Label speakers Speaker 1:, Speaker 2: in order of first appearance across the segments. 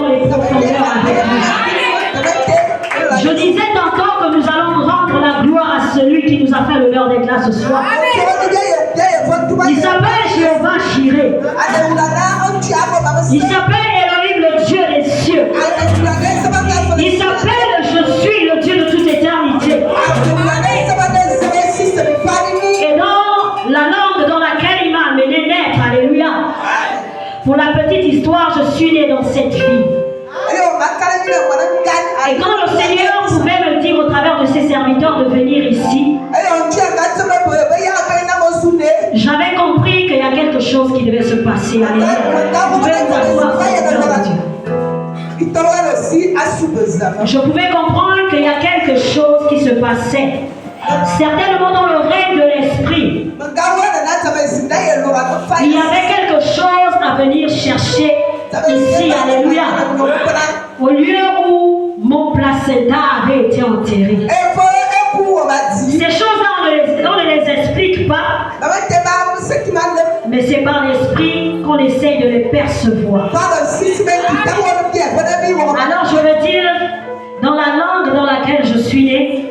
Speaker 1: les profondeurs avec lui. Je disais tantôt que nous allons rendre la gloire à celui qui nous a fait l'honneur d'être là ce soir. Il s'appelle Jéhovah Jireh. Il s'appelle Elohim, le Dieu des cieux. Il s'appelle Je suis le Dieu de toute éternité. Et dans la langue dans laquelle il m'a amené naître, alléluia. Pour la petite histoire, je suis né dans cette vie. Et quand le Seigneur pouvait me dire au travers de ses serviteurs de venir ici, j'avais compris qu'il y a quelque chose qui devait se passer. Alléluia. Je pouvais comprendre qu'il y a quelque chose qui se passait. Certainement dans le règne de l'esprit. Il y avait quelque chose à venir chercher ici, alléluia. Au lieu où mon placenta avait été enterré. Ces choses-là, on ne les explique pas. Mais c'est par l'esprit qu'on essaye de les percevoir. Alors je veux dire, dans la langue dans laquelle je suis né,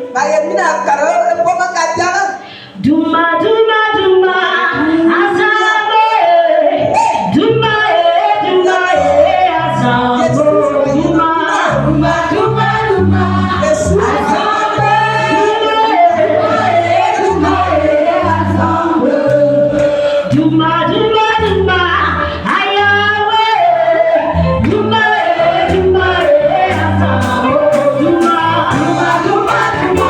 Speaker 1: Douma, Douma, Douma, Azabo, Douma, Douma, Azabo, Douma, Douma, Douma, Douma, Azabo, Douma, Douma, Douma, Ayawe, Douma, Douma, Azabo, Douma, Douma, Douma, Douma.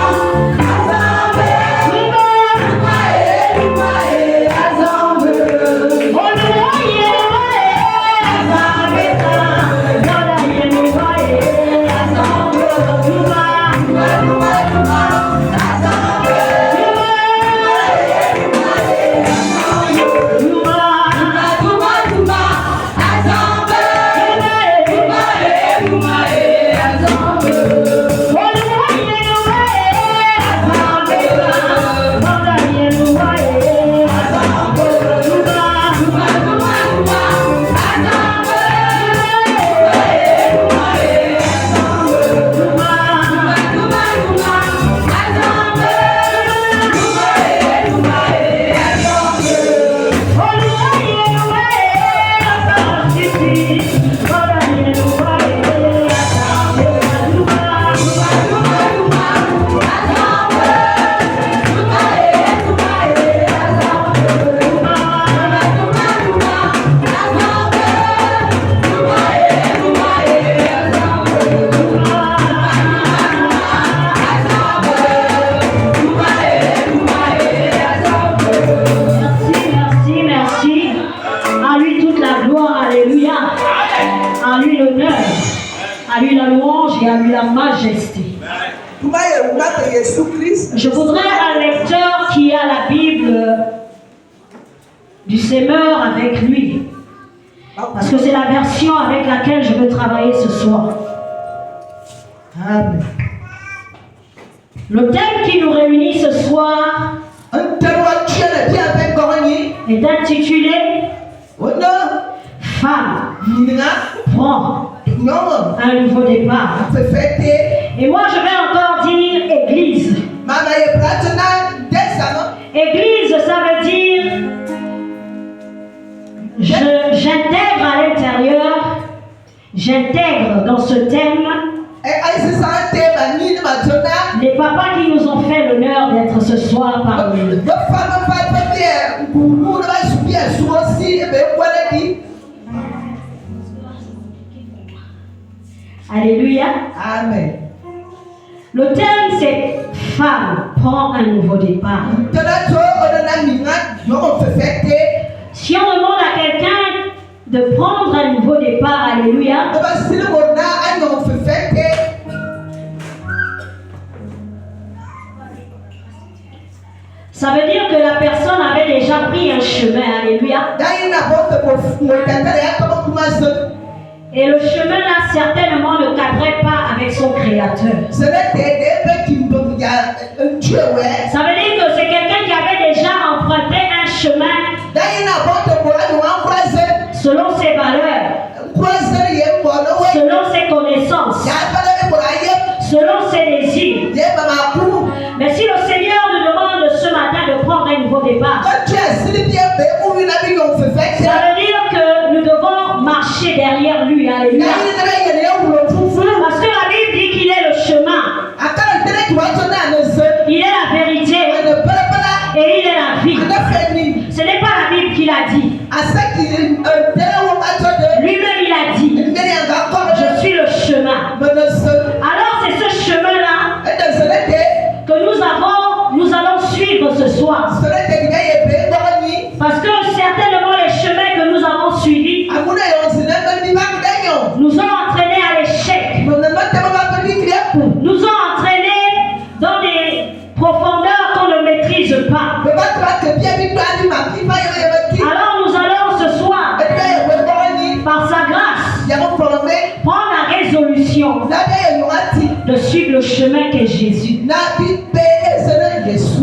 Speaker 1: Je voudrais un lecteur qui a la Bible du Semeur avec lui. Parce que c'est la version avec laquelle je veux travailler ce soir. Amen. Le thème qui nous réunit ce soir est intitulé Femme prend un nouveau départ. Et moi je vais encore dire Église. Église, ça veut dire j'intègre à l'intérieur, j'intègre dans ce thème les papas qui nous ont fait l'honneur d'être ce soir parmi nous. Alléluia. Amen. Le thème c'est Femme prend un nouveau départ. Si on demande à quelqu'un de prendre un nouveau départ, alléluia, ça veut dire que la personne avait déjà pris un chemin, alléluia. Et le chemin là certainement ne cadrait pas avec son créateur. Ça veut dire que c'est quelqu'un qui avait déjà emprunté un chemin selon ses valeurs, selon Alléluia. Parce que la Bible dit qu'il est le chemin. Il est la vérité. Et il est la vie. Ce n'est pas la Bible qui l'a dit. Lui-même il a dit, je suis le chemin. Alors c'est ce chemin-là que nous allons suivre ce soir. Parce que certainement les chemins que nous avons suivis nous ont entraînés à l'échec. Nous ont entraînés dans des profondeurs qu'on ne maîtrise pas. Alors nous allons ce soir, par sa grâce, prendre la résolution de suivre le chemin qu'est Jésus.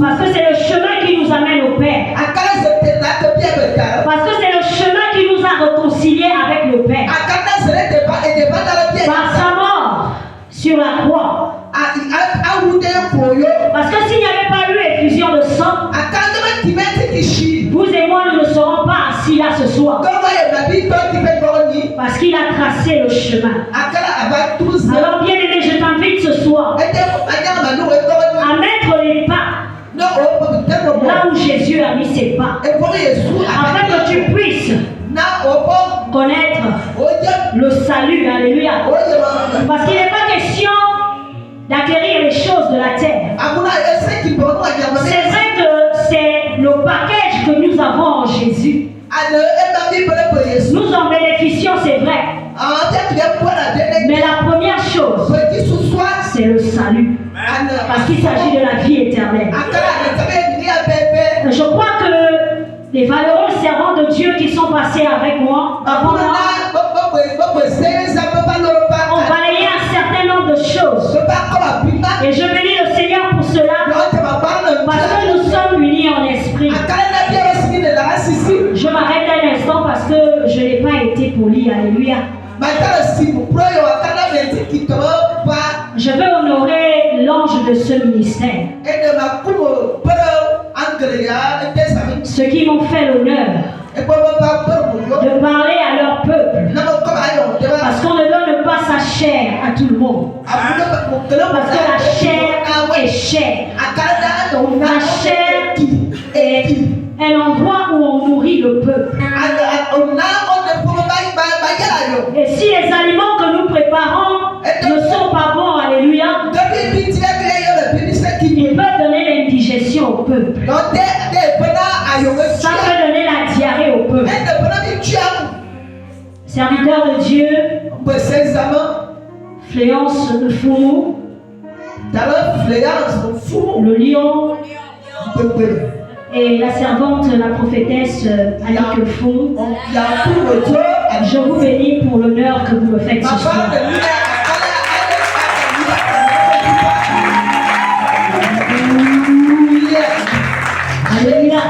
Speaker 1: Parce que c'est le chemin qui nous amène au Père. Parce que c'est le chemin qui nous a réconciliés avec le Père. Par sa mort sur la croix. Parce que s'il n'y avait pas eu effusion de sang, vous et moi nous ne serons pas assis là ce soir. Parce qu'il a tracé le chemin. Alors bien aimé, je t'invite ce soir à mettre les pas là où Jésus a mis ses pas, afin que tu puisses connaître le salut. Alléluia. Parce qu'il n'est pas question d'acquérir les choses de la terre. C'est vrai que c'est le package que nous avons en Jésus. Nous en bénéficions, c'est vrai. Mais la première chose, c'est le salut. Parce qu'il s'agit de la vie éternelle. Je crois que les valeureux servants de Dieu qui sont passés avec moi, avant moi, ont balayé un certain nombre de choses. Et je bénis le Seigneur pour cela, parce que nous sommes unis en esprit. Je m'arrête un instant parce que je n'ai pas été poli. Alléluia. Je veux honorer l'ange de ce ministère. Ceux qui m'ont fait l'honneur de parler à leur peuple. Parce qu'on ne donne pas sa chair à tout le monde. Parce que la chair est chère. La chair est un endroit où on nourrit le peuple. Et si les aliments que nous préparons ne sont pas bons, alléluia, ils peuvent donner l'indigestion au peuple. Ça peut donner la diarrhée au peuple. Serviteur de Dieu, Fléance de Foumou, le lion, et la servante, la prophétesse Annick Fou, je vous bénis pour l'honneur que vous me faites ce soir. Alléluia.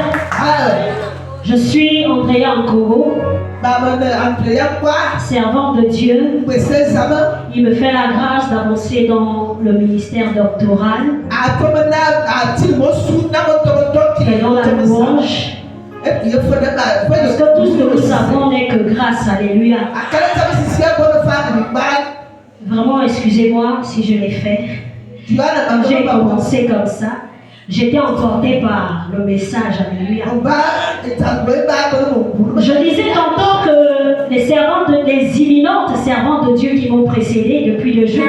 Speaker 1: Je suis Andrea Nkoro, servant de Dieu. Il me fait la grâce d'avancer dans le ministère doctoral et dans la louange. Parce que tout ce que nous savons n'est que grâce. Alléluia. Vraiment, excusez-moi si je l'ai fait. Quand j'ai commencé comme ça, j'étais emporté par le message. Alléluia. Je disais tantôt que les imminentes servantes de Dieu qui m'ont précédé depuis le jour,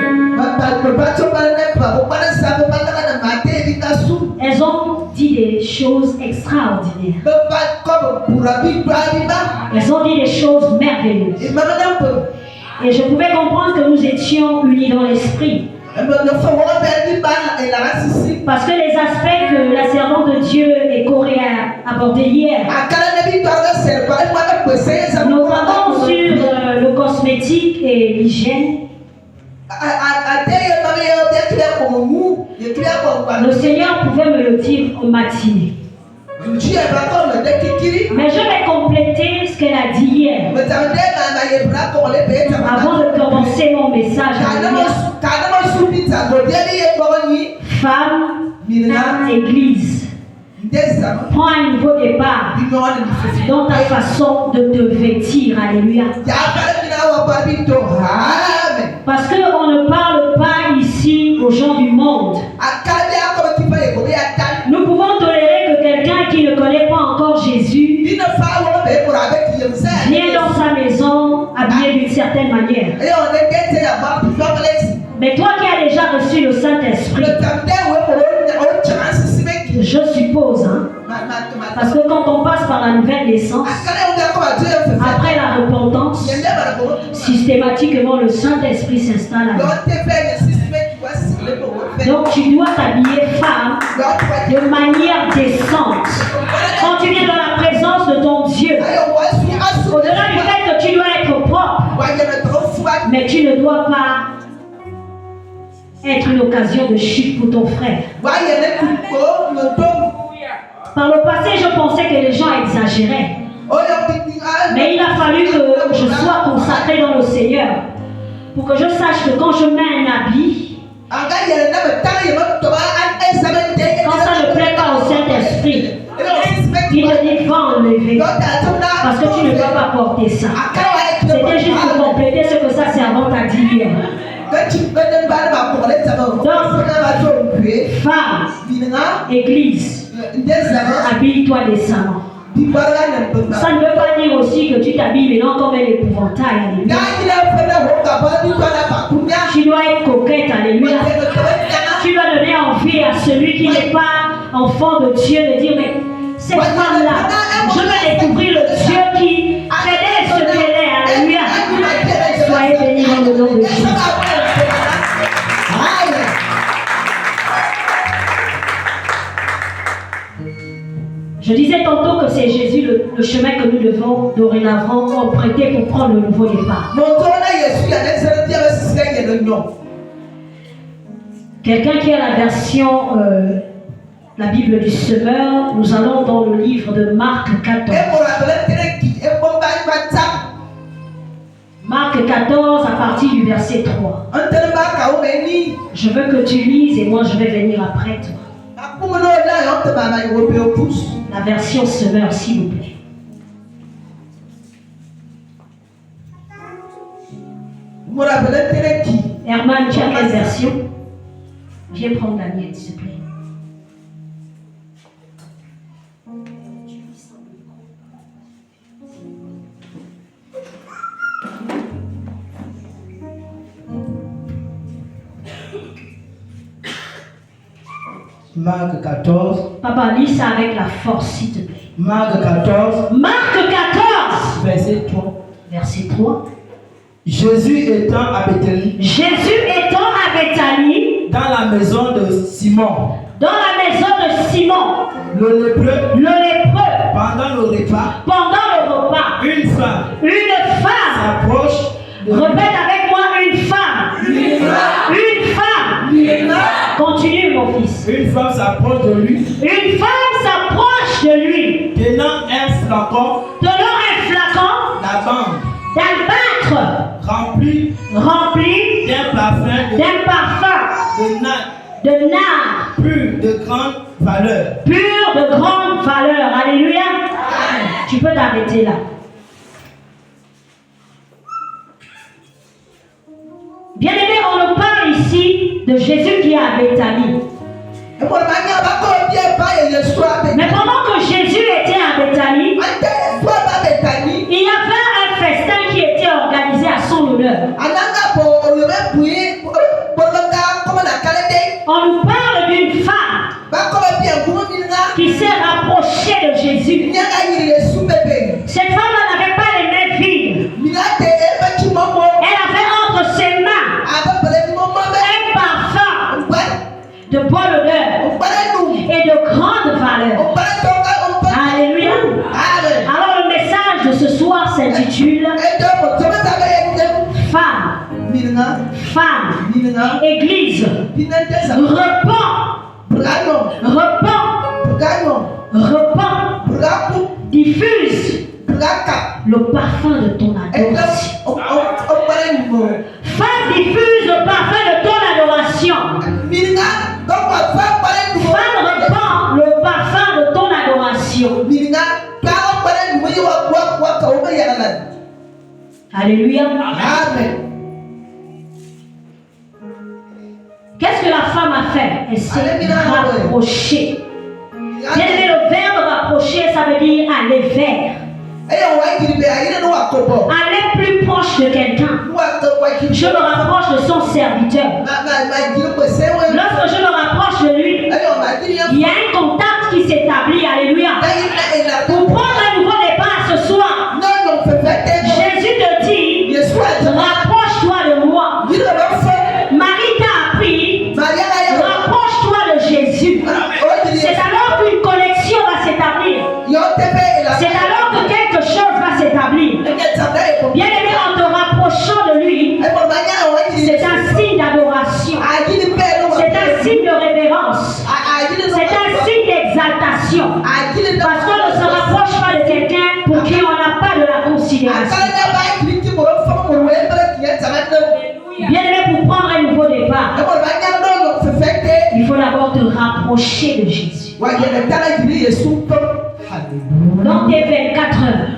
Speaker 1: elles ont dit des choses extraordinaires. Elles ont dit des choses merveilleuses. Et je pouvais comprendre que nous étions unis dans l'esprit. Parce que les aspects que la servante de Dieu et Corée a abordés hier, notamment sur le cosmétique et l'hygiène, le Seigneur pouvait me le dire en matinée. Mais je vais compléter ce qu'elle a dit hier avant de commencer mon message. Femme, église. Prends un nouveau départ dans ta façon de te vêtir. Alléluia. Parce qu'on ne parle pas ici aux gens du monde. Nous pouvons tolérer que quelqu'un qui ne connaît pas encore Jésus vienne dans sa maison habillé d'une certaine manière. Mais toi qui as déjà reçu le Saint-Esprit, je suppose, hein, parce que quand on passe par la nouvelle naissance, après la repentance, systématiquement le Saint-Esprit s'installe à nous. Donc tu dois t'habiller femme de manière décente. Quand tu viens dans la présence de ton Dieu, au-delà du fait que tu dois être propre, mais tu ne dois pas être une occasion de chute pour ton frère. Par le passé, je pensais que les gens exagéraient. Mais il a fallu que je sois consacré dans le Seigneur pour que je sache que quand je mets un habit, quand ça ne plaît pas au Saint-Esprit, il te dit va enlever parce que tu ne dois pas porter ça. C'était juste pour compléter ce que sa servante a dit hier. Donc, femme, église, habille-toi décemment. Ça ne veut pas dire aussi que tu t'habilles maintenant comme un épouvantail. Tu dois être coquette, alléluia. Tu dois donner envie à celui qui n'est pas enfant de Dieu de dire, mais cette femme-là, je vais découvrir le Dieu qui fait d'elle ce qu'elle est, alléluia. Soyez bénis dans le nom de Jésus. Je disais tantôt que c'est Jésus le chemin que nous devons dorénavant emprunter pour prendre le nouveau départ. Quelqu'un qui a la version, la Bible du Semeur, nous allons dans le livre de Marc 14. Marc 14 à partir du verset 3. Je veux que tu lises et moi je vais venir après toi. La version Semeur, s'il vous plaît. Herman, tu as quelle version? Viens prendre la mienne, s'il te plaît.
Speaker 2: Marc 14.
Speaker 1: Papa, lis ça avec la force, s'il te plaît.
Speaker 2: Marc 14.
Speaker 1: Marc 14.
Speaker 2: Verset 3.
Speaker 1: Verset 3.
Speaker 2: Jésus étant à Béthanie.
Speaker 1: Jésus étant à Béthanie.
Speaker 2: Dans la maison de Simon.
Speaker 1: Dans la maison de Simon.
Speaker 2: Le lépreux.
Speaker 1: Le lépreux.
Speaker 2: Pendant le repas.
Speaker 1: Pendant le repas.
Speaker 2: Une femme.
Speaker 1: Une femme.
Speaker 2: S'approche.
Speaker 1: Répète avec moi, une femme.
Speaker 2: Une femme.
Speaker 1: Une femme.
Speaker 2: Une femme.
Speaker 1: Continue, mon fils.
Speaker 2: Une femme s'approche de lui.
Speaker 1: Une femme s'approche de lui.
Speaker 2: Tenant un flacon.
Speaker 1: Tenant un flacon.
Speaker 2: D'albâtre. Rempli d'un parfum. De nard. Pur de grande valeur.
Speaker 1: Pur de grande valeur. Alléluia. Amen. Tu peux t'arrêter là. Bien aimé, on nous parle ici de Jésus qui est à Béthanie. Mais pendant que Jésus était à Béthanie, il y avait un festin qui était organisé à son honneur. On nous parle d'une femme qui s'est rapprochée de Jésus. Cette femme n'avait pas les mains vides. Elle avait entre ses mains un parfum de bonne odeur et de grande valeur. Alléluia. Alors le message de ce soir s'intitule Femme, Église, repens, diffuse le parfum de ton adoration. Femme, diffuse le parfum de ton adoration. Femme, repens le parfum de ton Alléluia.
Speaker 3: Amen.
Speaker 1: Qu'est-ce que la femme a fait? Elle s'est rapprochée. Bien aimé, le verbe rapprocher, ça veut dire aller vers. Aller plus proche de quelqu'un. Je me rapproche de son serviteur. Lorsque je me rapproche de lui, il y a un contact qui s'établit. Alléluia. Pour prendre un nouveau départ ce soir, Jésus te dit, rapproche-toi de moi. Marie t'a appris, rapproche-toi de Jésus. C'est alors qu'une connexion va s'établir. C'est alors que quelque chose va s'établir. Bien aimé, en te rapprochant de lui, c'est un signe d'adoration. C'est un signe de révérence. C'est un signe d'exaltation. Parce qu'on ne se rapproche pas de quelqu'un pour qui on n'a pas de la considération. Bien aimé, pour prendre un nouveau départ, il faut d'abord te rapprocher de Jésus. Dans tes 24 heures,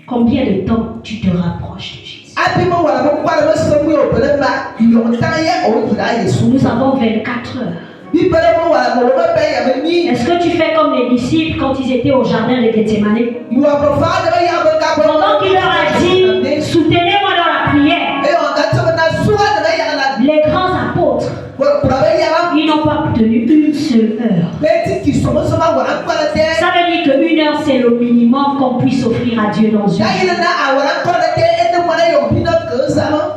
Speaker 1: combien de temps tu te rapproches de Jésus? Nous avons 24 heures. Est-ce que tu fais comme les disciples quand ils étaient au jardin de Gethsemane? Pendant qu'il leur a dit, soutenez-moi dans la prière, les grands apôtres, ils n'ont pas tenu une seule heure. Ça veut dire qu'une heure, c'est le minimum qu'on puisse offrir à Dieu dans une vie.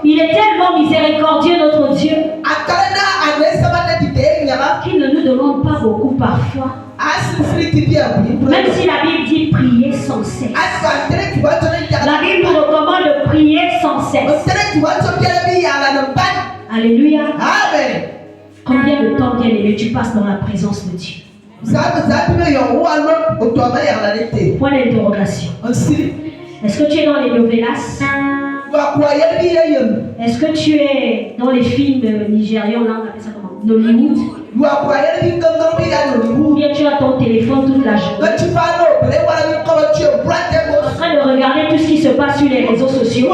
Speaker 1: Il est tellement miséricordieux, notre Dieu, qu'il ne nous demande pas beaucoup parfois. Même si la Bible dit prier sans cesse. La Bible nous recommande de prier sans cesse. Alléluia.
Speaker 3: Amen.
Speaker 1: Combien de temps, bien aimé, tu passes dans la présence de Dieu? Point d'interrogation. Est-ce que tu es dans les novelas? Est-ce que tu es dans les films nigérians, là on appelle ça comment? Nollywood? Ou bien tu as ton téléphone toute la journée en train de regarder tout ce qui se passe sur les réseaux sociaux?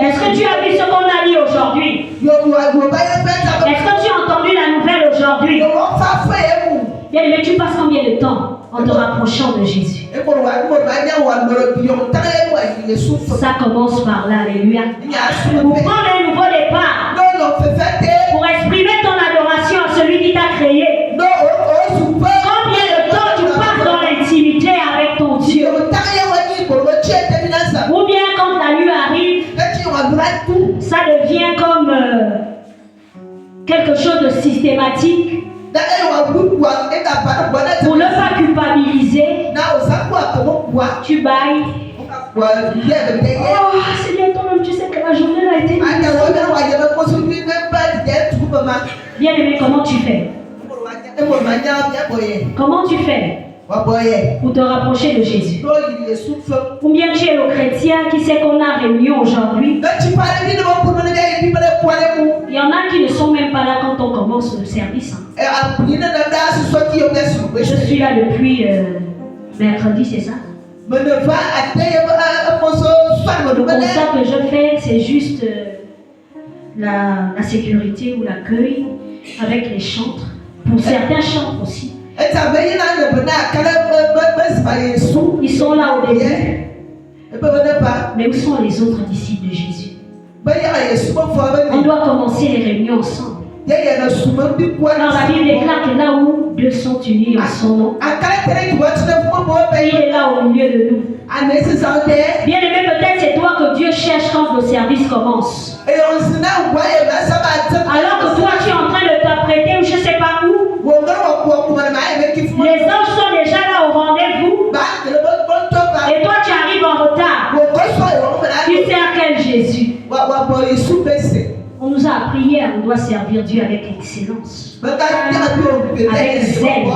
Speaker 1: Est-ce que tu as vu ce qu'on a dit aujourd'hui? Est-ce que tu as entendu la nouvelle aujourd'hui? Bien aimé, tu passes combien de temps en te rapprochant de Jésus? Ça commence par là, alléluia. Pour prendre un nouveau départ, pour exprimer ton adoration à celui qui t'a créé. Combien de temps tu passes dans l'intimité avec ton Dieu? Ou bien quand la nuit arrive, ça devient comme quelque chose de systématique. Pour ne pas culpabiliser, tu bailles. Oh, Seigneur, toi-même, tu sais que la journée a été bien aimé, comment tu fais? Comment tu fais pour te rapprocher de Jésus? Ou bien tu es le chrétien qui sait qu'on a réunion aujourd'hui. Il y en a qui ne sont même pas là quand on commence le service. Je suis là depuis mercredi, c'est ça? Le constat que je fais, c'est juste la sécurité ou l'accueil avec les chantres. Pour certains chantres aussi. Ils sont là au début. Mais où sont les autres disciples de Jésus? On doit commencer les réunions ensemble. Alors la Bible déclare que là où deux sont unis en son nom, il est là au milieu de nous. Bien aimé, peut-être c'est toi que Dieu cherche quand le service commence. Alors que toi tu es en train de t'apprêter ou je ne sais pas où, les anges sont déjà là au rendez-vous et toi tu arrives en retard. Tu sers quel Jésus? On nous a appris hier, on doit servir Dieu avec excellence, avec zèle,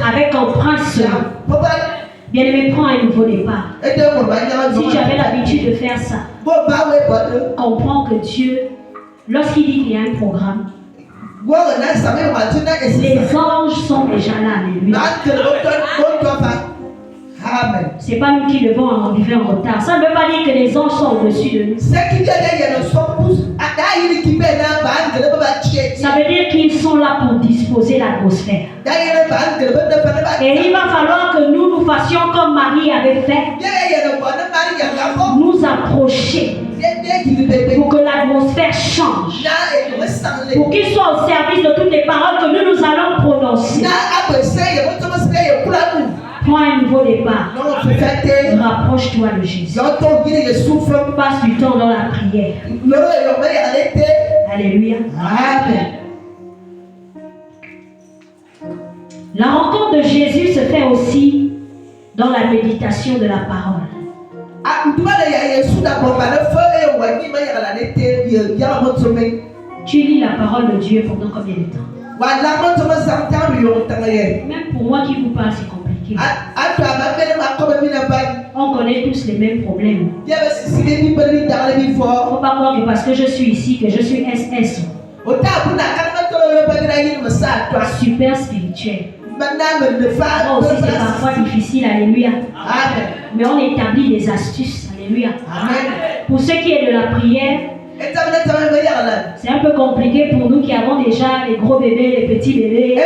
Speaker 1: avec empruntement. Bien aimé, prends un nouveau départ. Si tu avais l'habitude de faire ça, comprends que Dieu, lorsqu'il dit qu'il y a un programme, les anges sont déjà là, alléluia.
Speaker 3: Amen.
Speaker 1: C'est pas nous qui devons arriver en retard. Ça ne veut pas dire que les anges sont au-dessus de nous. Ça veut dire qu'ils sont là pour disposer l'atmosphère. Et il va falloir que nous fassions comme Marie avait fait. Nous approcher pour que l'atmosphère change. Pour qu'il soit au service de toutes les paroles que nous allons prononcer. Prends un nouveau départ. Rapproche-toi de Jésus. Passe du temps dans la prière. Alléluia.
Speaker 3: Amen.
Speaker 1: La rencontre de Jésus se fait aussi dans la méditation de la parole. Tu lis la parole de Dieu pendant combien de temps? Même pour moi qui vous parle, c'est compliqué. On connaît tous les mêmes problèmes. Il ne faut pas croire que parce que je suis ici, que je suis SS. Super spirituel. Moi aussi, c'est parfois difficile, alléluia.
Speaker 3: Amen.
Speaker 1: Mais on établit des astuces, alléluia.
Speaker 3: Amen.
Speaker 1: Pour ce qui est de la prière, c'est un peu compliqué pour nous qui avons déjà les gros bébés, les petits bébés.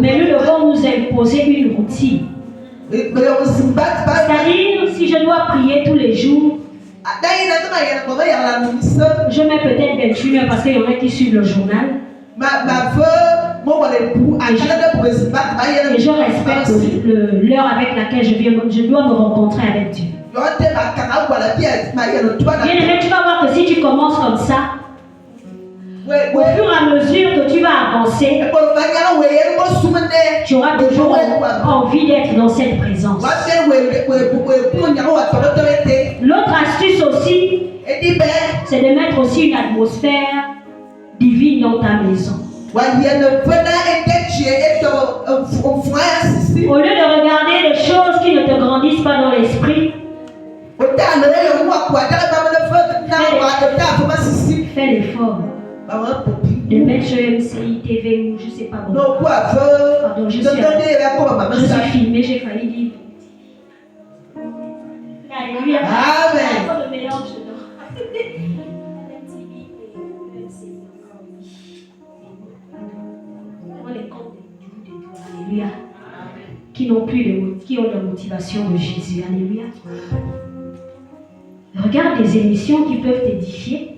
Speaker 1: Mais nous devons nous imposer une routine. C'est-à-dire, si je dois prier tous les jours, je mets peut-être 21 heures parce qu'il y en a qui suivent le journal. Et je respecte l'heure avec laquelle je dois me rencontrer avec Dieu. Bien aimé, tu vas voir que si tu commences comme ça, au fur et à mesure que tu vas avancer, tu auras toujours envie d'être dans cette présence. L'autre astuce aussi, c'est de mettre aussi une atmosphère divine dans ta maison. Au lieu de regarder les choses qui ne te grandissent pas dans l'esprit, fais l'effort de mettre sur MCI TV ou je ne sais pas bon. Pardon, je suis filmé, j'ai failli dire. Alléluia.
Speaker 3: Amen.
Speaker 1: Le mélange dedans. Les comptes alléluia, qui n'ont plus qui ont la motivation de Jésus, alléluia. Regarde des émissions qui peuvent t'édifier.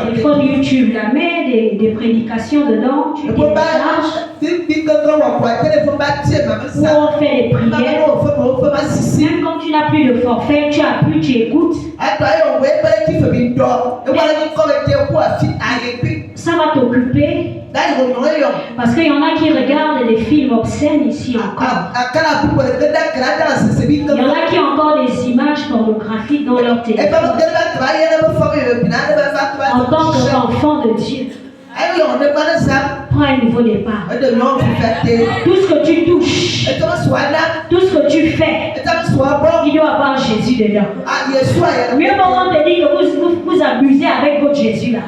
Speaker 1: Téléphone YouTube, la mets des prédications dedans, tu télécharges. Ou on fait les prières. Même quand tu n'as plus de forfait, tu appuies, tu écoutes. Ça va t'occuper. Parce qu'il y en a qui regardent des films obscènes ici encore. Il y en a qui ont encore des images pornographiques dans leur téléphone. En tant qu'enfant de Dieu, prends un nouveau départ. Tout ce que tu touches, tout ce que tu fais, il doit avoir Jésus dedans. Mieux pour on te dit que vous abusez avec votre Jésus là.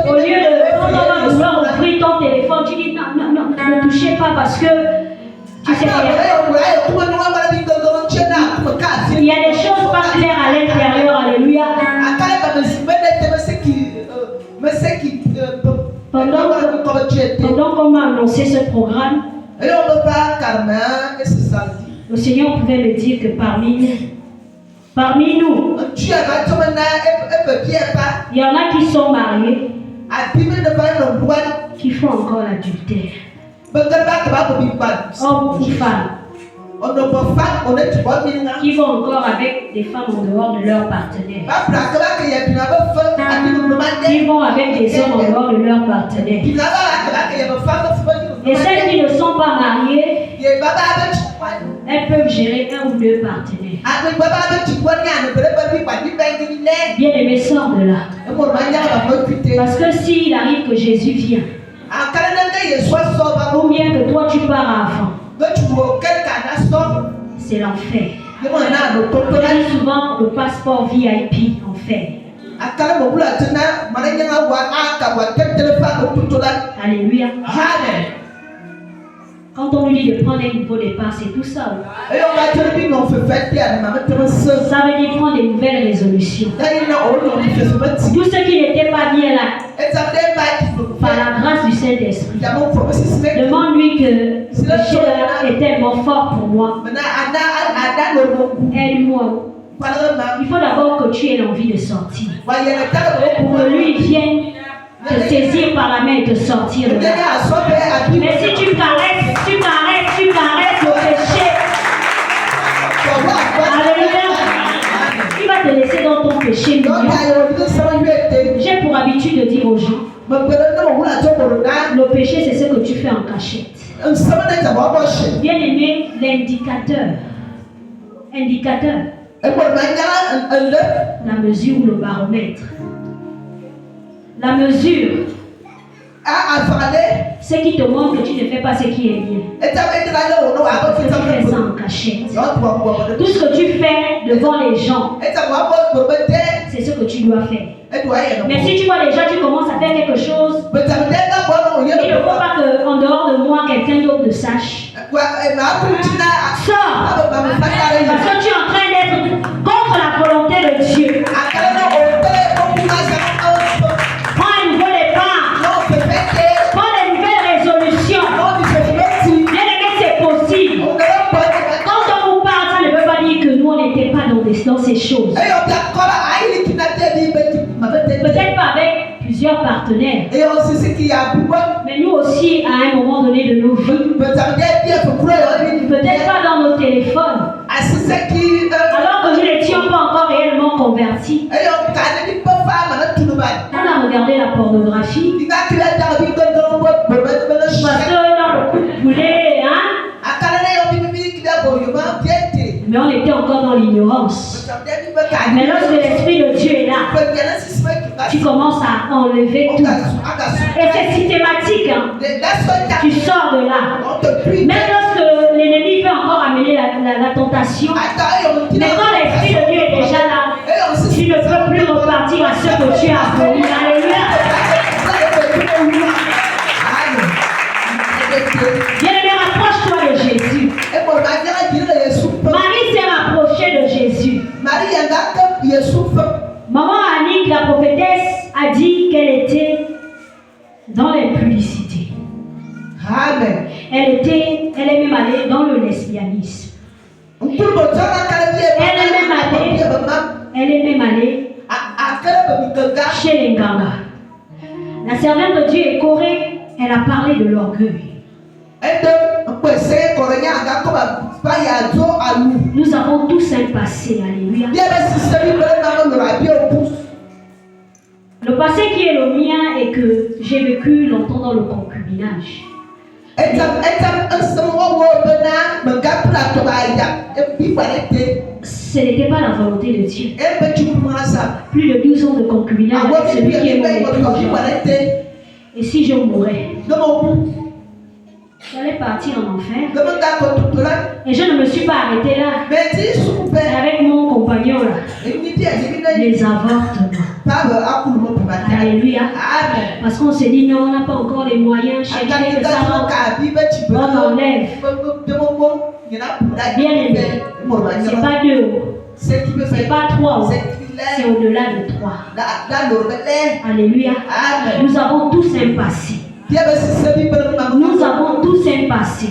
Speaker 1: Au lieu de quand on va vouloir ouvrir ton téléphone, tu dis non, ne touchez pas parce que tu sais rien. Il y a des choses pas claires à l'intérieur, alléluia. Pendant qu'on m'a annoncé ce programme, le Seigneur pouvait me dire que parmi nous, il y en a qui sont mariés, qui font encore l'adultère. Hommes ou femmes. Qui vont encore avec des femmes en dehors de leur partenaire. Qui vont avec des hommes en dehors de leur partenaire. Et celles qui ne sont pas mariées, elles peuvent gérer un ou deux partenaires. Bien aimé, sors de là. Parce que s'il arrive que Jésus vient, ou bien que toi tu pars avant, c'est l'enfer. On dit souvent le passeport VIP, enfer. Alléluia. Quand on lui dit de prendre un nouveau départ, c'est tout ça. Ça veut dire prendre des nouvelles résolutions. Tout ce qui n'était pas bien là, par la grâce du Saint-Esprit, demande-lui que ce péché-là est tellement fort pour moi. Aide-moi. Il faut d'abord que tu aies l'envie de sortir. Pour que lui vienne te saisir par la main et te sortir de là. Mais si tu caresses le péché, alléluia, il va te laisser dans ton péché. J'ai pour habitude de dire aux gens, le péché c'est ce que tu fais en cachette. Bien aimé, l'indicateur, la mesure ou le baromètre. La mesure, ce qui te montre que tu ne fais pas ce qui est bien. Tu fais ça en cachette. Tout ce que tu fais devant les gens, c'est ce que tu dois faire. Mais si tu vois les gens, tu commences à faire quelque chose, il ne faut pas qu'en dehors de moi, quelqu'un d'autre le sache. Sors, parce que tu es en train d'être contre la volonté de Dieu. Prends un nouveau départ. Prends des nouvelles résolutions. Bien aimé, c'est possible. Quand on vous parle, ça ne veut pas dire que nous, on n'était pas dans ces choses. Peut-être pas avec plusieurs partenaires. Mais nous aussi, à un moment donné de nos vies, peut-être pas dans nos téléphones. Alors que nous n'étions pas encore réellement convertis. On a regardé la pornographie. Parce que dans le coup de poulet, hein? Mais on était encore dans l'ignorance. Mais lorsque l'Esprit de Dieu est là, tu commences à enlever tout. Et c'est systématique. Hein? Tu sors de là. Même lorsque l'ennemi veut encore amener la tentation, mais quand l'Esprit de Dieu est déjà là, tu ne peux plus repartir à ce que tu as aboli. Alléluia. Bien-aimé, rapproche-toi de Jésus. Marie s'est rapprochée de Jésus. Maman Annick, la prophétesse, a dit qu'elle était dans l'impudicité.
Speaker 3: Amen.
Speaker 1: Elle est même allée dans le lesbianisme. Elle est même allée chez les Nganga. La servante de Dieu est Corée, elle a parlé de l'orgueil. Nous avons tous un passé, alléluia. Le passé qui est le mien est que j'ai vécu longtemps dans le concubinage. Ce n'était pas la volonté de Dieu. Plus de 12 ans de concubinage avec celui qui est mon époux. Et si je mourais, j'allais partir en enfer. Et je ne me suis pas arrêtée là. Avec mon compagnon là. Les avortements. Alléluia. Parce qu'on se dit non, on n'a pas encore les moyens. Chercher que ça on enlève. Bien aimé. C'est pas 2. C'est pas 3. C'est au-delà de 3. Alléluia. Nous avons tous un passé. Nous avons tous un passé.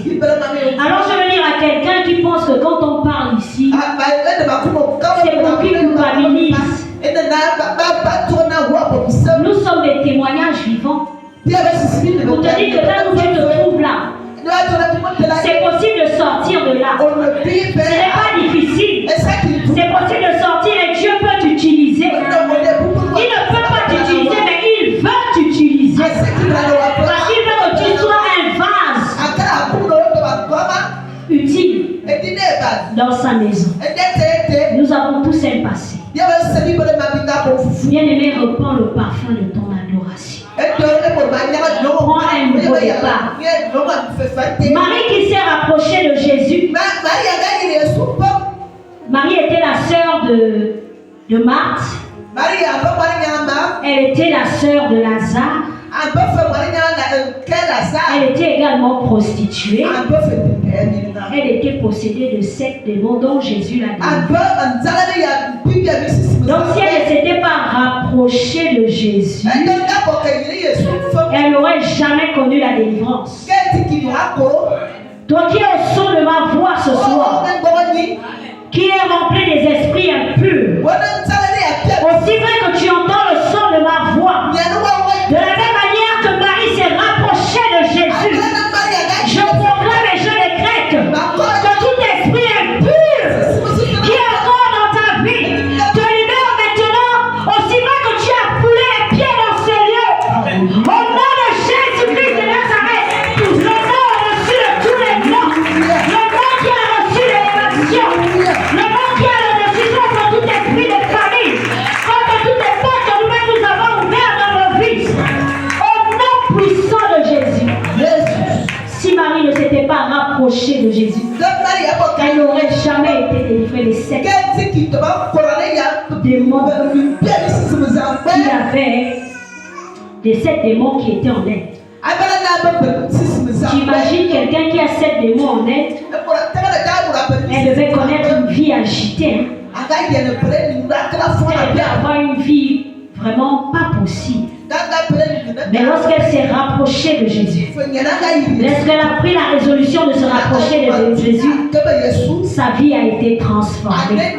Speaker 1: Alors je veux dire à quelqu'un qui pense que quand on parle ici, c'est pour qui culpabilise. Nous sommes des témoignages vivants. Pour te dire que là où tu te trouves là, c'est possible de sortir de là. Ce n'est pas difficile. C'est possible de sortir et Dieu peut t'utiliser. Il ne peut pas t'utiliser, mais il veut t'utiliser. Parce qu'il veut que tu sois un vase utile dans sa maison. Nous avons tous un passé. Bien-aimé, reprends le parfum de ton adoration. Prends un nouveau départ. Marie qui s'est rapprochée de Jésus. Marie était la sœur de Marthe. Elle était la sœur de Lazare. Elle était également prostituée. Elle était possédée de 7 démons dont Jésus l'a délivrée. Donc si elle ne s'était pas rapprochée de Jésus, elle n'aurait jamais connu la délivrance. Toi qui es au son de ma voix ce soir, qui est rempli des esprits impurs, aussi vrai que tu entends le son de ma voix, de la même manière que Marie s'est rapprochée de Jésus, je proclame et je décrète que tout esprit impur qui est encore dans ta vie te libère maintenant, aussi vrai que tu as foulé les pieds dans ce lieu. Au nom de Jésus-Christ de Nazareth, le nom au-dessus de tous les noms, le nom qui a reçu l'élévation, le nom qui a le dessus contre tout esprit de famille, contre toutes les portes que nous-mêmes nous avons ouvertes dans nos vies. Au nom puissant de Jésus. Si Marie ne s'était pas rapprochée de Jésus, elle n'aurait jamais été délivrée des 7 démons qui avaient, des 7 démons qui étaient en elle. J'imagine quelqu'un qui a 7 démons en elle, elle devait connaître une vie agitée. Elle devait avoir une vie vraiment pas possible. Mais lorsqu'elle s'est rapprochée de Jésus, lorsqu'elle a pris la résolution de se rapprocher de Jésus, sa vie a été transformée.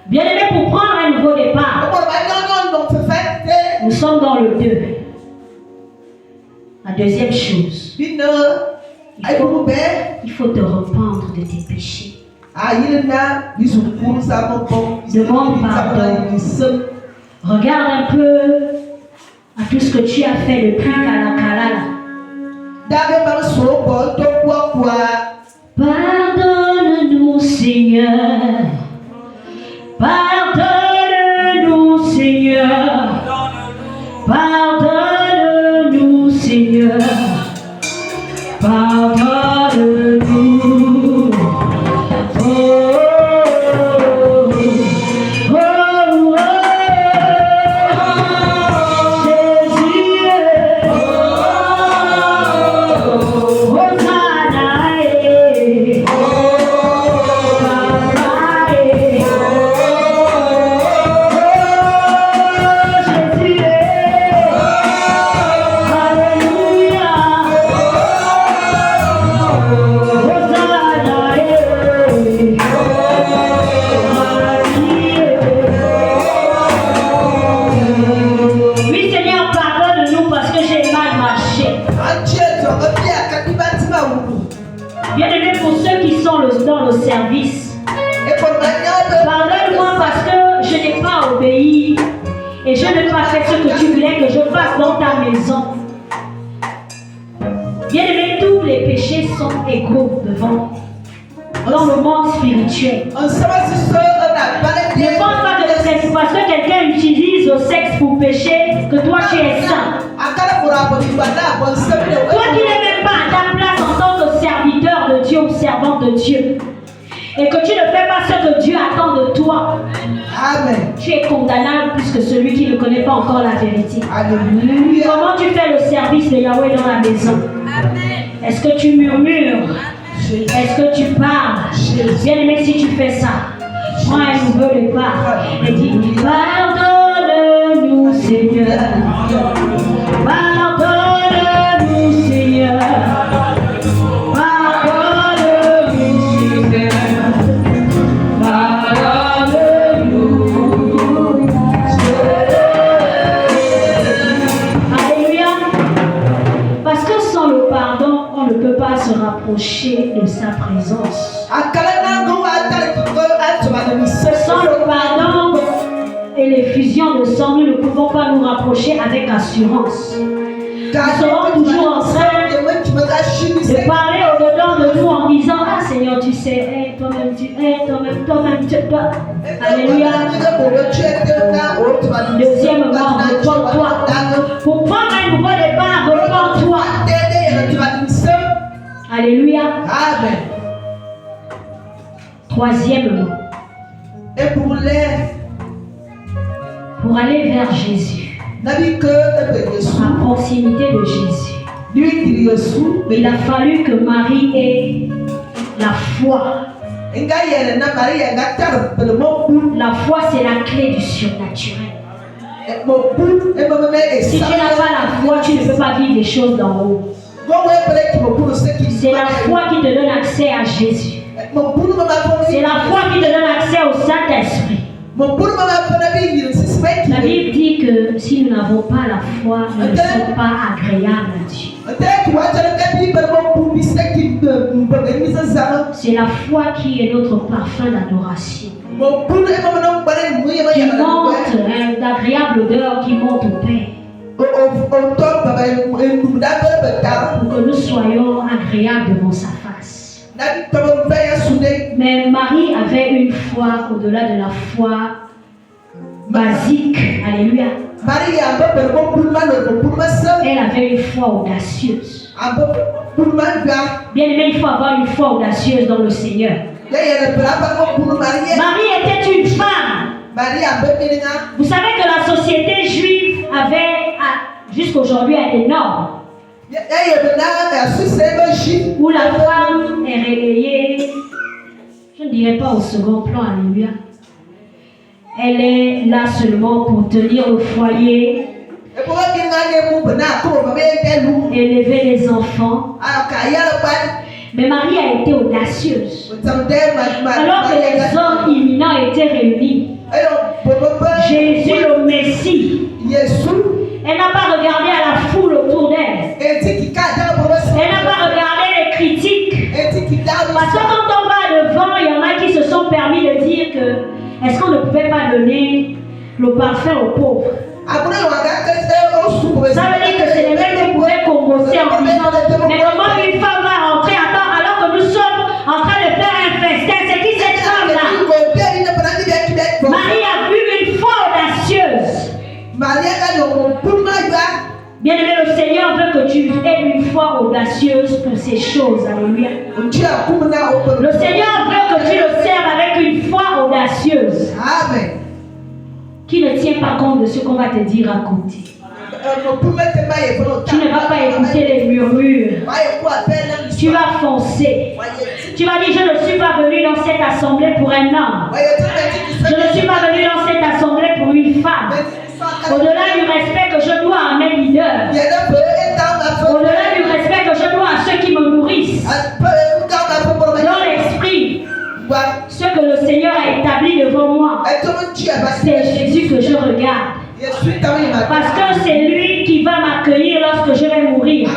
Speaker 1: Bien aimé, pour prendre un nouveau départ, nous sommes dans le 2. La deuxième chose, il faut te repentrer de tes péchés. Demande pardon. Regarde un peu à tout ce que tu as fait depuis Kalakala. Pardonne-nous, Seigneur. Pardonne-nous, Seigneur. Pardonne-nous, Seigneur. Pardonne-nous. Oh. Bien-aimés, pour ceux qui sont dans le service, pardonne-moi parce que je n'ai pas obéi et je n'ai pas fait ce que tu voulais que je fasse dans ta maison. Bien-aimés, tous les péchés sont égaux devant dans le monde spirituel. Ne pense pas que c'est parce que quelqu'un utilise le sexe pour pécher que toi tu es saint. Toi qui n'es même pas à ta place en tant que serviteur de Dieu ou servante de Dieu, et que tu ne fais pas ce que Dieu attend de toi, amen, tu es condamnable plus que celui qui ne connaît pas encore la vérité. Alléluia. Comment tu fais le service de Yahweh dans la maison? Est-ce que tu murmures? Est-ce que tu parles? Bien aimé, si tu fais ça, prends un nouveau départ et dis pardonne-nous, Seigneur. Pardonne-nous, Seigneur. Pardonne-nous, Seigneur. Pardonne-nous. Alléluia. Parce que sans le pardon, on ne peut pas se rapprocher de sa présence. Sans le pardon et l'effusion de sang, nous ne pouvons pas nous rapprocher avec assurance. Nous serons toujours en train de parler au-dedans de nous en disant ah Seigneur, tu sais, hey, toi-même, toi. Alléluia. Deuxièmement, repends-toi. Pour prendre un nouveau départ, repends-toi. Alléluia. Amen. Troisièmement, pour aller vers Jésus, à proximité de Jésus, il a fallu que Marie ait la foi. La foi, c'est la clé du surnaturel. Si tu n'as pas la foi, tu ne peux pas vivre des choses d'en haut. C'est la foi qui te donne accès à Jésus. C'est la foi qui te donne accès au Saint-Esprit. La Bible dit que si nous n'avons pas la foi, nous ne sommes pas agréables à Dieu. C'est la foi qui est notre parfum d'adoration. Qui monte, d'agréable odeur qui monte au Père. Pour que nous soyons agréables devant sa face. Mais Marie avait une foi au-delà de la foi basique. Alléluia. Elle avait une foi audacieuse. Bien aimé, il faut avoir une foi audacieuse dans le Seigneur. Marie était une femme. Vous savez que la société juive avait, jusqu'aujourd'hui, elle est énorme. Où la femme est relayée, je ne dirais pas au second plan, alléluia. Elle est là seulement pour tenir le foyer, élever les enfants. Mais Marie a été audacieuse. Alors que les hommes imminents étaient réunis, Jésus le Messie, elle n'a pas regardé à la foule autour d'elle. Elle n'a pas regardé les critiques. Parce que quand on va devant, il y en a qui se sont permis de dire que est-ce qu'on ne pouvait pas donner le parfum aux pauvres? Ça veut dire que c'est les mêmes qui pouvaient composer en disant mais comment une femme va rentrer alors que nous sommes en train de faire un festin? C'est qui cette femme-là? Marie a vu une foi audacieuse. Bien aimé, le Seigneur veut que tu aies une foi audacieuse pour ces choses. Alléluia. Le Seigneur veut que tu le serves avec une foi audacieuse. Amen. Qui ne tient pas compte de ce qu'on va te dire à côté. Tu ne vas pas écouter les murmures. Tu vas foncer. Tu vas dire, je ne suis pas venu dans cette assemblée pour un homme. Je ne suis pas venu dans cette assemblée pour une femme. Au-delà du respect que je dois à mes leaders, au-delà du respect que je dois à ceux qui me nourrissent, dans l'esprit, ce que le Seigneur a établi devant moi, c'est Jésus que je regarde. Parce que c'est lui qui va m'accueillir lorsque je vais mourir.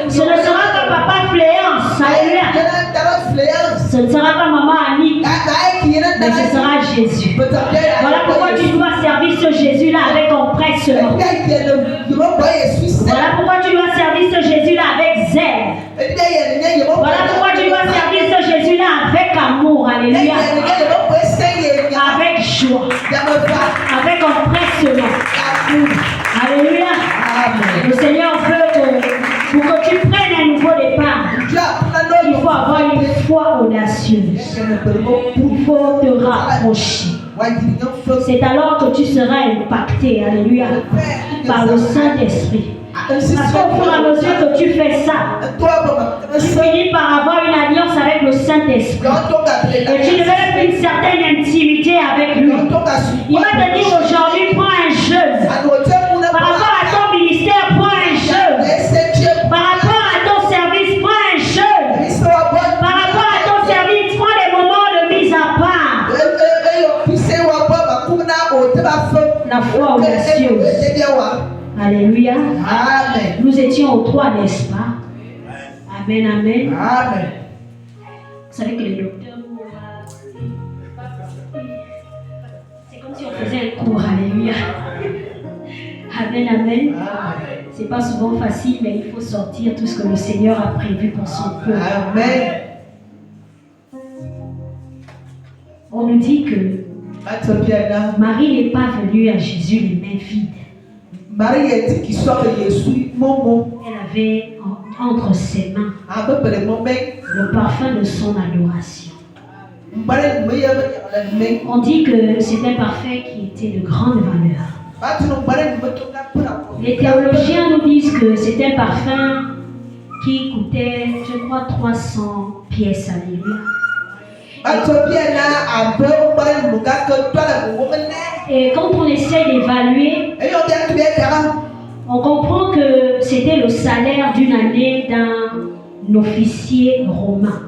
Speaker 1: Ce ne sera pas papa Fléance, ce ne sera pas maman Annie, mais ce sera Jésus. Voilà pourquoi tu dois servir ce Jésus-là avec empressement. Voilà pourquoi tu dois servir ce Jésus-là avec zèle. Voilà pourquoi tu dois servir ce Jésus-là avec amour. Alléluia. Avec joie. Avec empressement. Alléluia. Le Seigneur veut que, pour que tu prennes un nouveau départ, il faut avoir une foi audacieuse. Il faut te rapprocher. C'est alors que tu seras impacté, alléluia, par le Saint-Esprit. Parce qu'au fur et à mesure que tu fais ça, tu finis par avoir une alliance avec le Saint-Esprit. Et tu développes une certaine intimité avec lui. Il va te dire aujourd'hui, prends un jeûne. Par rapport à ton ministère, prends un jeûne. Par rapport à ton service, prends un jeûne. Par rapport à ton service, prends des moments de mise à part. La foi audacieuse. Alléluia. Amen. Nous étions aux trois, n'est-ce pas? Amen, amen. Amen. Vous savez que les docteurs, c'est comme si on faisait un cours. Alléluia. Amen, amen. C'est pas souvent facile, mais il faut sortir tout ce que le Seigneur a prévu pour son peuple. Amen. On nous dit que Marie n'est pas venue à Jésus les mains vides. Elle avait entre ses mains le parfum de son adoration. On dit que c'est un parfum qui était de grande valeur. Les théologiens nous disent que c'est un parfum qui coûtait, je crois, 300 pièces. Alléluia. Et quand on essaie d'évaluer, on comprend que c'était le salaire d'une année d'un officier romain.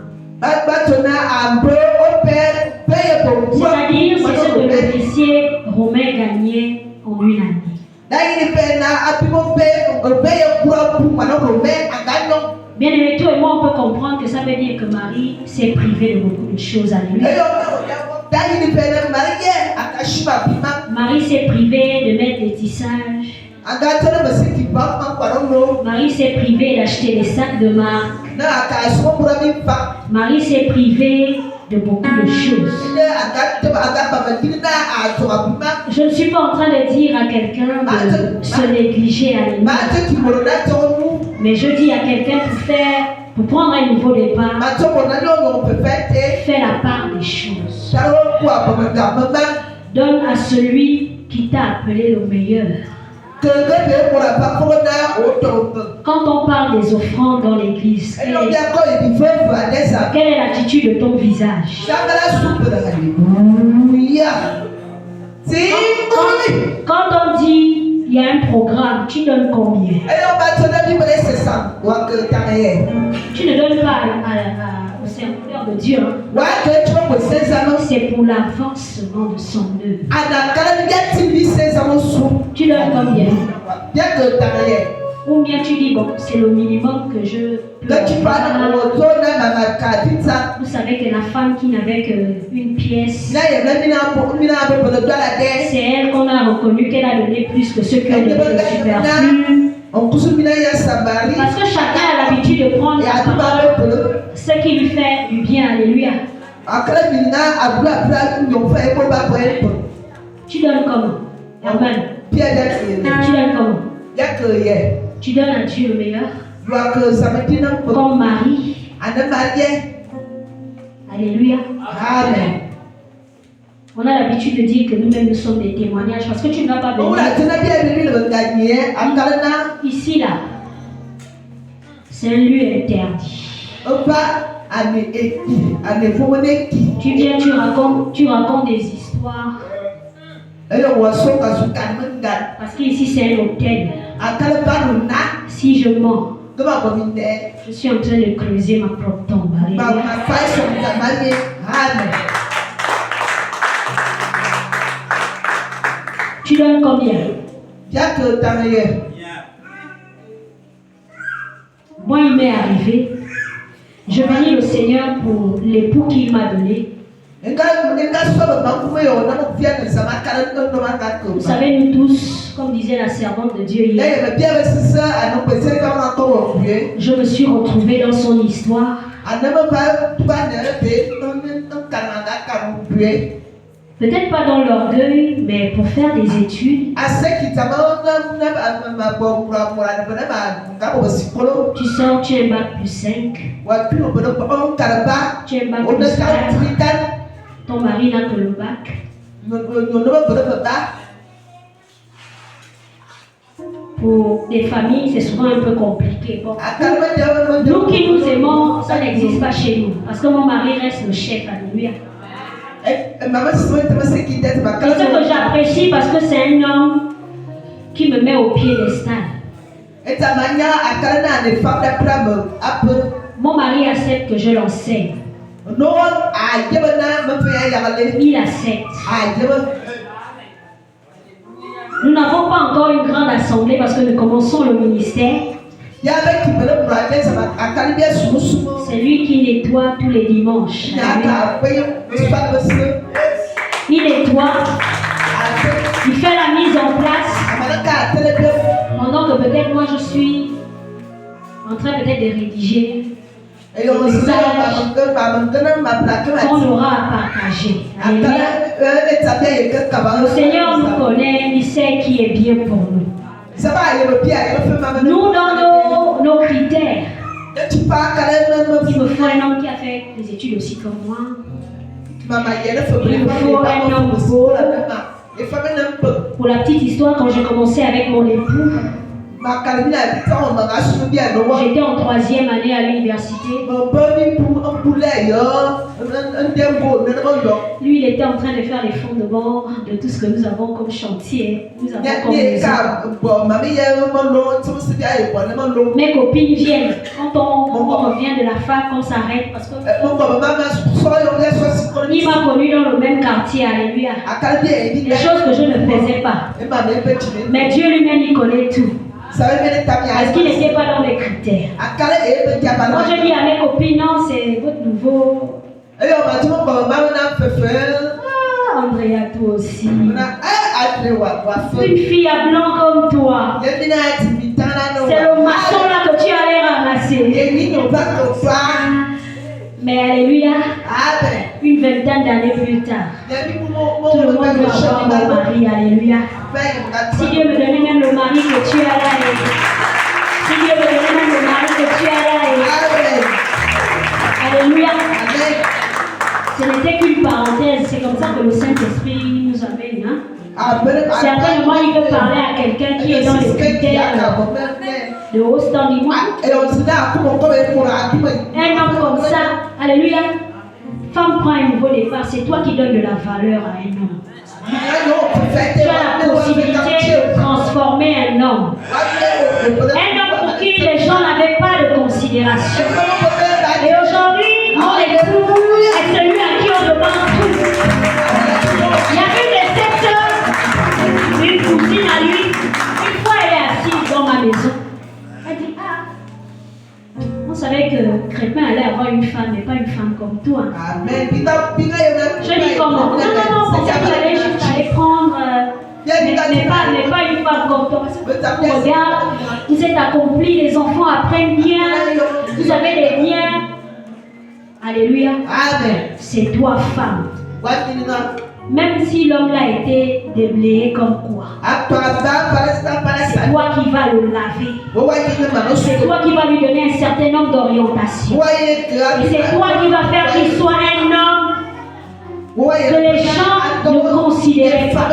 Speaker 1: C'est-à-dire, c'est ce que l'officier romain gagnait en une année. Bien aimé, toi et moi, on peut comprendre que ça veut dire que Marie s'est privée de beaucoup de choses. Alléluia. Marie s'est privée de mettre des tissages. Marie s'est privée d'acheter des sacs de marque. Marie s'est privée de beaucoup de choses. Je ne suis pas en train de dire à quelqu'un de se négliger, alléluia. Mais je dis à quelqu'un pour prendre un nouveau départ, fais la part des choses. Donne à celui qui t'a appelé le meilleur. Quand on parle des offrandes dans l'église, quelle est l'attitude de ton visage? Quand on dit il y a un programme, tu donnes combien? Tu ne donnes pas au serviteur de Dieu. C'est pour l'avancement de son œuvre. Tu donnes combien? Ou bien tu dis, bon, c'est le minimum que je peux avoir. Vous savez que la femme qui n'avait qu'une pièce, c'est elle qu'on a reconnu qu'elle a donné plus que ce qu'elle était superflu. Parce que chacun a l'habitude de prendre la parole, ce qui lui fait du bien. Alléluia. Tu donnes comment? Amen. Tu donnes comment? Tu donnes à Dieu le meilleur. Comme Marie. Alléluia.
Speaker 3: Amen.
Speaker 1: On a l'habitude de dire que nous-mêmes nous sommes des témoignages parce que tu ne vas pas venir. Ici, là, c'est un lieu interdit. Tu viens, tu racontes des histoires. Parce qu'ici, c'est un hôtel. Si je mens, je suis en train de creuser ma propre tombe. Tu donnes combien? Moi, il m'est arrivé. Je bénis le Seigneur pour l'époux qu'il m'a donné. Vous savez, nous tous, comme disait la servante de Dieu hier, je me suis retrouvée dans son histoire. Peut-être pas dans l'orgueil, mais pour faire des études. Tu sors, tu es un bac plus 5. Tu es un bac plus 4. Ton mari n'a que le bac. Pour des familles, c'est souvent un peu compliqué. Bon. Nous qui nous aimons, ça n'existe pas chez nous. Parce que mon mari reste le chef. Alléluia. Et ce que j'apprécie parce que c'est un homme qui me met au piédestal. Mon mari accepte que je l'enseigne. Il accepte. Nous n'avons pas encore une grande assemblée parce que nous commençons le ministère. C'est lui qui nettoie tous les dimanches. Il nettoie. Il fait la mise en place. Pendant que peut-être moi je suis en train peut-être de rédiger le message qu'on aura à partager. Le Seigneur nous connaît, il sait qui est bien pour nous. Nous, dans nos critères, il me faut un homme qui a fait des études aussi comme moi. Il me faut un homme beau. Pour la petite histoire, quand j'ai commencé avec mon époux, j'étais en 3e année à l'université. Lui, il était en train de faire les fondements de tout ce que nous avons comme chantier. Nous avons comme maison. Mes copines viennent. Quand on revient de la fac, on s'arrête parce que il m'a connu dans le même quartier, alléluia. Des choses que je ne faisais pas. Mais Dieu lui-même, il connaît tout. Parce qu'il n'était pas dans les critères. Quand je dis à mes copines, non, c'est votre nouveau. Andrea, toi aussi. Une fille à blanc comme toi. C'est le maçon là que tu allais ramasser. Mais alléluia, une vingtaine d'années plus tard, tout le monde doit avoir mon mari, alléluia. Si Dieu me donnait même le mari que tu as là, si Dieu me donnait même le mari que tu as là, alléluia. Ce n'était qu'une parenthèse, c'est comme ça que le Saint-Esprit nous amène. C'est après le moment il veut parler à quelqu'un qui est dans les critères de haut standing. Un homme comme ça, alléluia, femme prend un nouveau départ, c'est toi qui donnes de la valeur à un homme. Tu as la possibilité de transformer un homme. Un homme pour qui les gens n'avaient pas de considération. Et aujourd'hui, mon époux est celui à qui on demande tout. Il y a une des sœurs, une cousine à lui, une fois elle est assise dans ma maison. Elle dit, on savait que Crépin allait avoir une femme, mais pas une femme comme toi. Je dis comment? Non, pour ça qu'il allait juste aller prendre, mais pas une femme comme toi. Parce que regarde, vous êtes accomplis, les enfants apprennent bien, vous avez des biens. Alléluia. C'est toi, femme. Même si l'homme là été déblayé comme quoi, c'est toi qui vas le laver. C'est toi qui vas lui donner un certain nombre d'orientations. Et c'est toi qui vas faire qu'il soit un homme que les gens ne considèrent pas.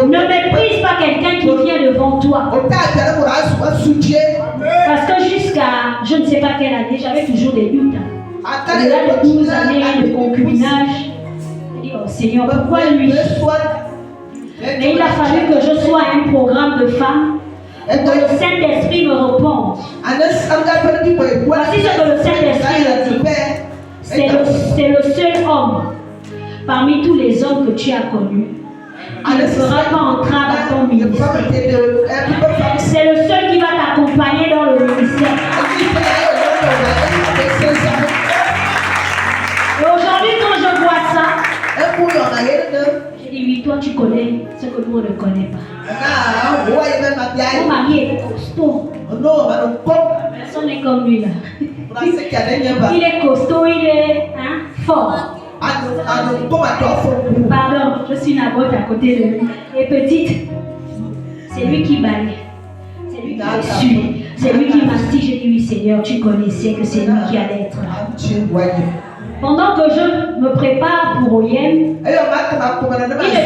Speaker 1: Ne méprise pas quelqu'un qui vient devant toi. Parce que jusqu'à je ne sais pas quelle année, j'avais toujours des doutes. Au-delà de 12 années de concubinage, oh Seigneur, pourquoi lui? Mais il a fallu que je sois un programme de femmes et que le Saint-Esprit me réponde. Voici ce que le Saint-Esprit me dit. C'est le seul homme parmi tous les hommes que tu as connus qui ne fera pas entrave à ton ministère. C'est le seul qui va t'accompagner dans le ministère. Et aujourd'hui, quand je vois ça, je dis oui, toi tu connais ce que nous on ne connaît pas. Mon mari est costaud. Personne n'est comme lui là. Il est costaud, il est fort. Pardon, je suis Naboth à côté de lui. Et petite, c'est lui qui balaye. C'est lui qui me suit. C'est lui qui m'assiste. J'ai dit oui Seigneur, tu connaissais que c'est lui qui allait être là. Pendant que je me prépare pour Oyem, il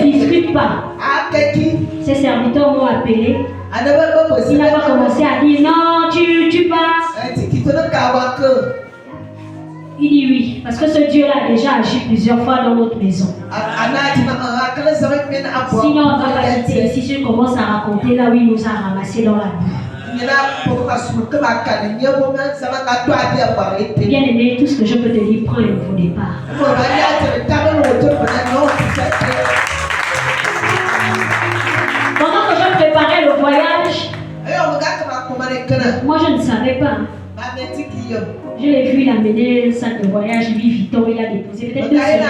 Speaker 1: ne discute pas. Ses serviteurs m'ont appelé. Il n'a pas commencé à dire non, tu passes. Il dit oui, parce que ce Dieu-là a déjà agi plusieurs fois dans notre maison. Sinon, on va pas quitter. Si je commence à raconter là où il nous a ramassés dans la boue. Bien aimé, tout ce que je peux te dire, prends un nouveau départ. Pendant que je préparais le voyage, moi je ne savais pas. Je l'ai vu, il a mené un sac de voyage, Louis Vuitton, il a déposé peut-être 2 semaines.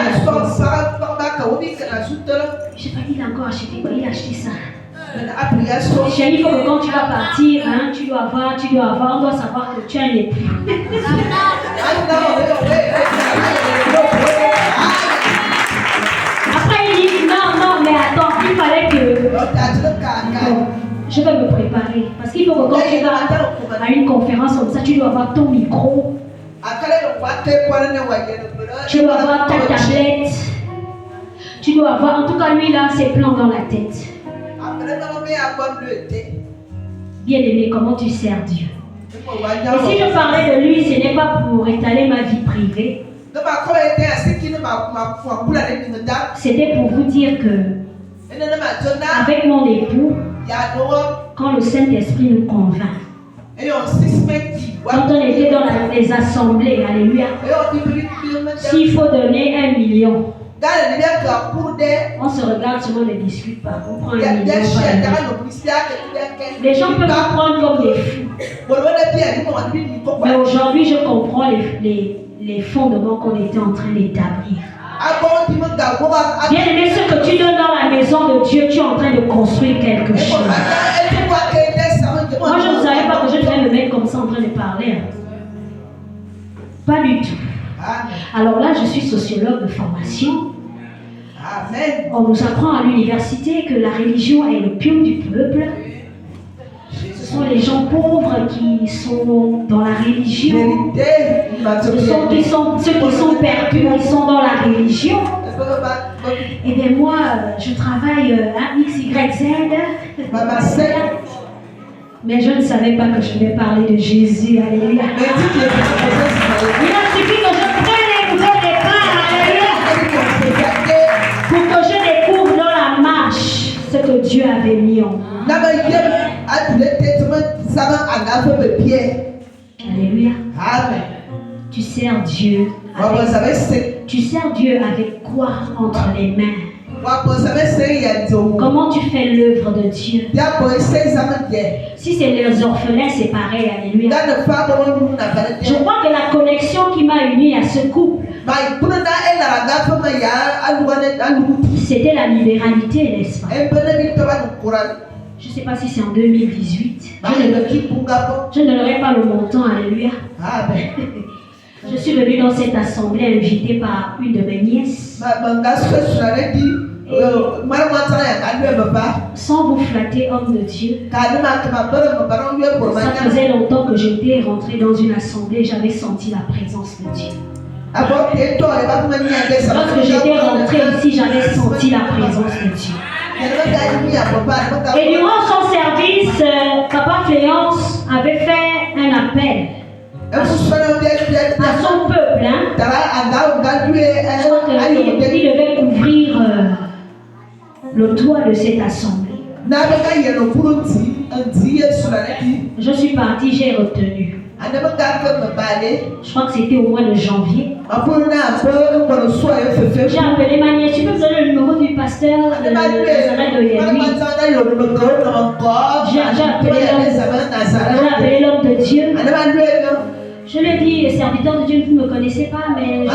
Speaker 1: Je sais pas, il a encore acheté quoi, il a acheté ça. Chérie, il faut que quand tu vas partir, tu dois avoir, on doit savoir que tu as un époux. Après il dit, non, mais attends, il fallait que je vais me préparer. Parce qu'il faut que quand tu vas à une conférence comme ça, tu dois avoir ton micro. Tu dois avoir ta tablette. dois avoir, en tout cas lui là, ses plans dans la tête. Bien aimé, comment tu sers Dieu? Et si je parlais de lui, ce n'est pas pour étaler ma vie privée. C'était pour vous dire que avec mon époux, quand le Saint-Esprit nous convainc, quand on était dans les assemblées, alléluia, s'il faut donner 1 million, on se regarde sur, on ne discute pas. On prend 1 million, les gens peuvent nous prendre comme des fous. Mais aujourd'hui, je comprends les fondements qu'on était en train d'établir. Bien aimé, ce que tu donnes dans la maison de Dieu, tu es en train de construire quelque chose. Moi, je ne savais pas que je devais me mettre comme ça en train de parler. Pas du tout. Alors là, je suis sociologue de formation. On nous apprend à l'université que la religion est le pion du peuple. Ce sont les gens pauvres qui sont dans la religion. Ce sont ceux qui sont perdus, qui sont dans la religion. Et bien moi, je travaille à XYZ. Mais je ne savais pas que je devais parler de Jésus. Alléluia. Il a suffi que je prenne les nouveaux départs. Alléluia. Pour que je découvre dans la marche ce que Dieu avait mis en moi. Alléluia. Amen. Tu sers Dieu. Tu sers Dieu avec quoi entre les mains? Comment tu fais l'œuvre de Dieu? Si c'est les orphelins, c'est pareil, alléluia. Je crois que la connexion qui m'a unie à ce couple, c'était la libéralité, n'est-ce pas? Je ne sais pas si c'est en 2018. Je ne l'aurai pas le montant, alléluia. Je suis venue dans cette assemblée invitée par une de mes nièces. Sans vous flatter, homme de Dieu, ça faisait longtemps que j'étais rentrée dans une assemblée, j'avais senti la présence de Dieu. Lorsque j'étais rentrée ici, j'avais senti la présence de Dieu. Et durant son service, Papa Fléance avait fait un appel à son peuple. Il devait couvrir le toit de cette assemblée. Je suis partie, j'ai retenu. Je crois que c'était au mois de janvier. J'ai appelé ma nièce. Tu peux me donner le numéro du pasteur de Nazareth de Yémi? J'ai appelé l'homme de Dieu. Je lui ai dit, serviteur de Dieu, vous ne me connaissez pas, mais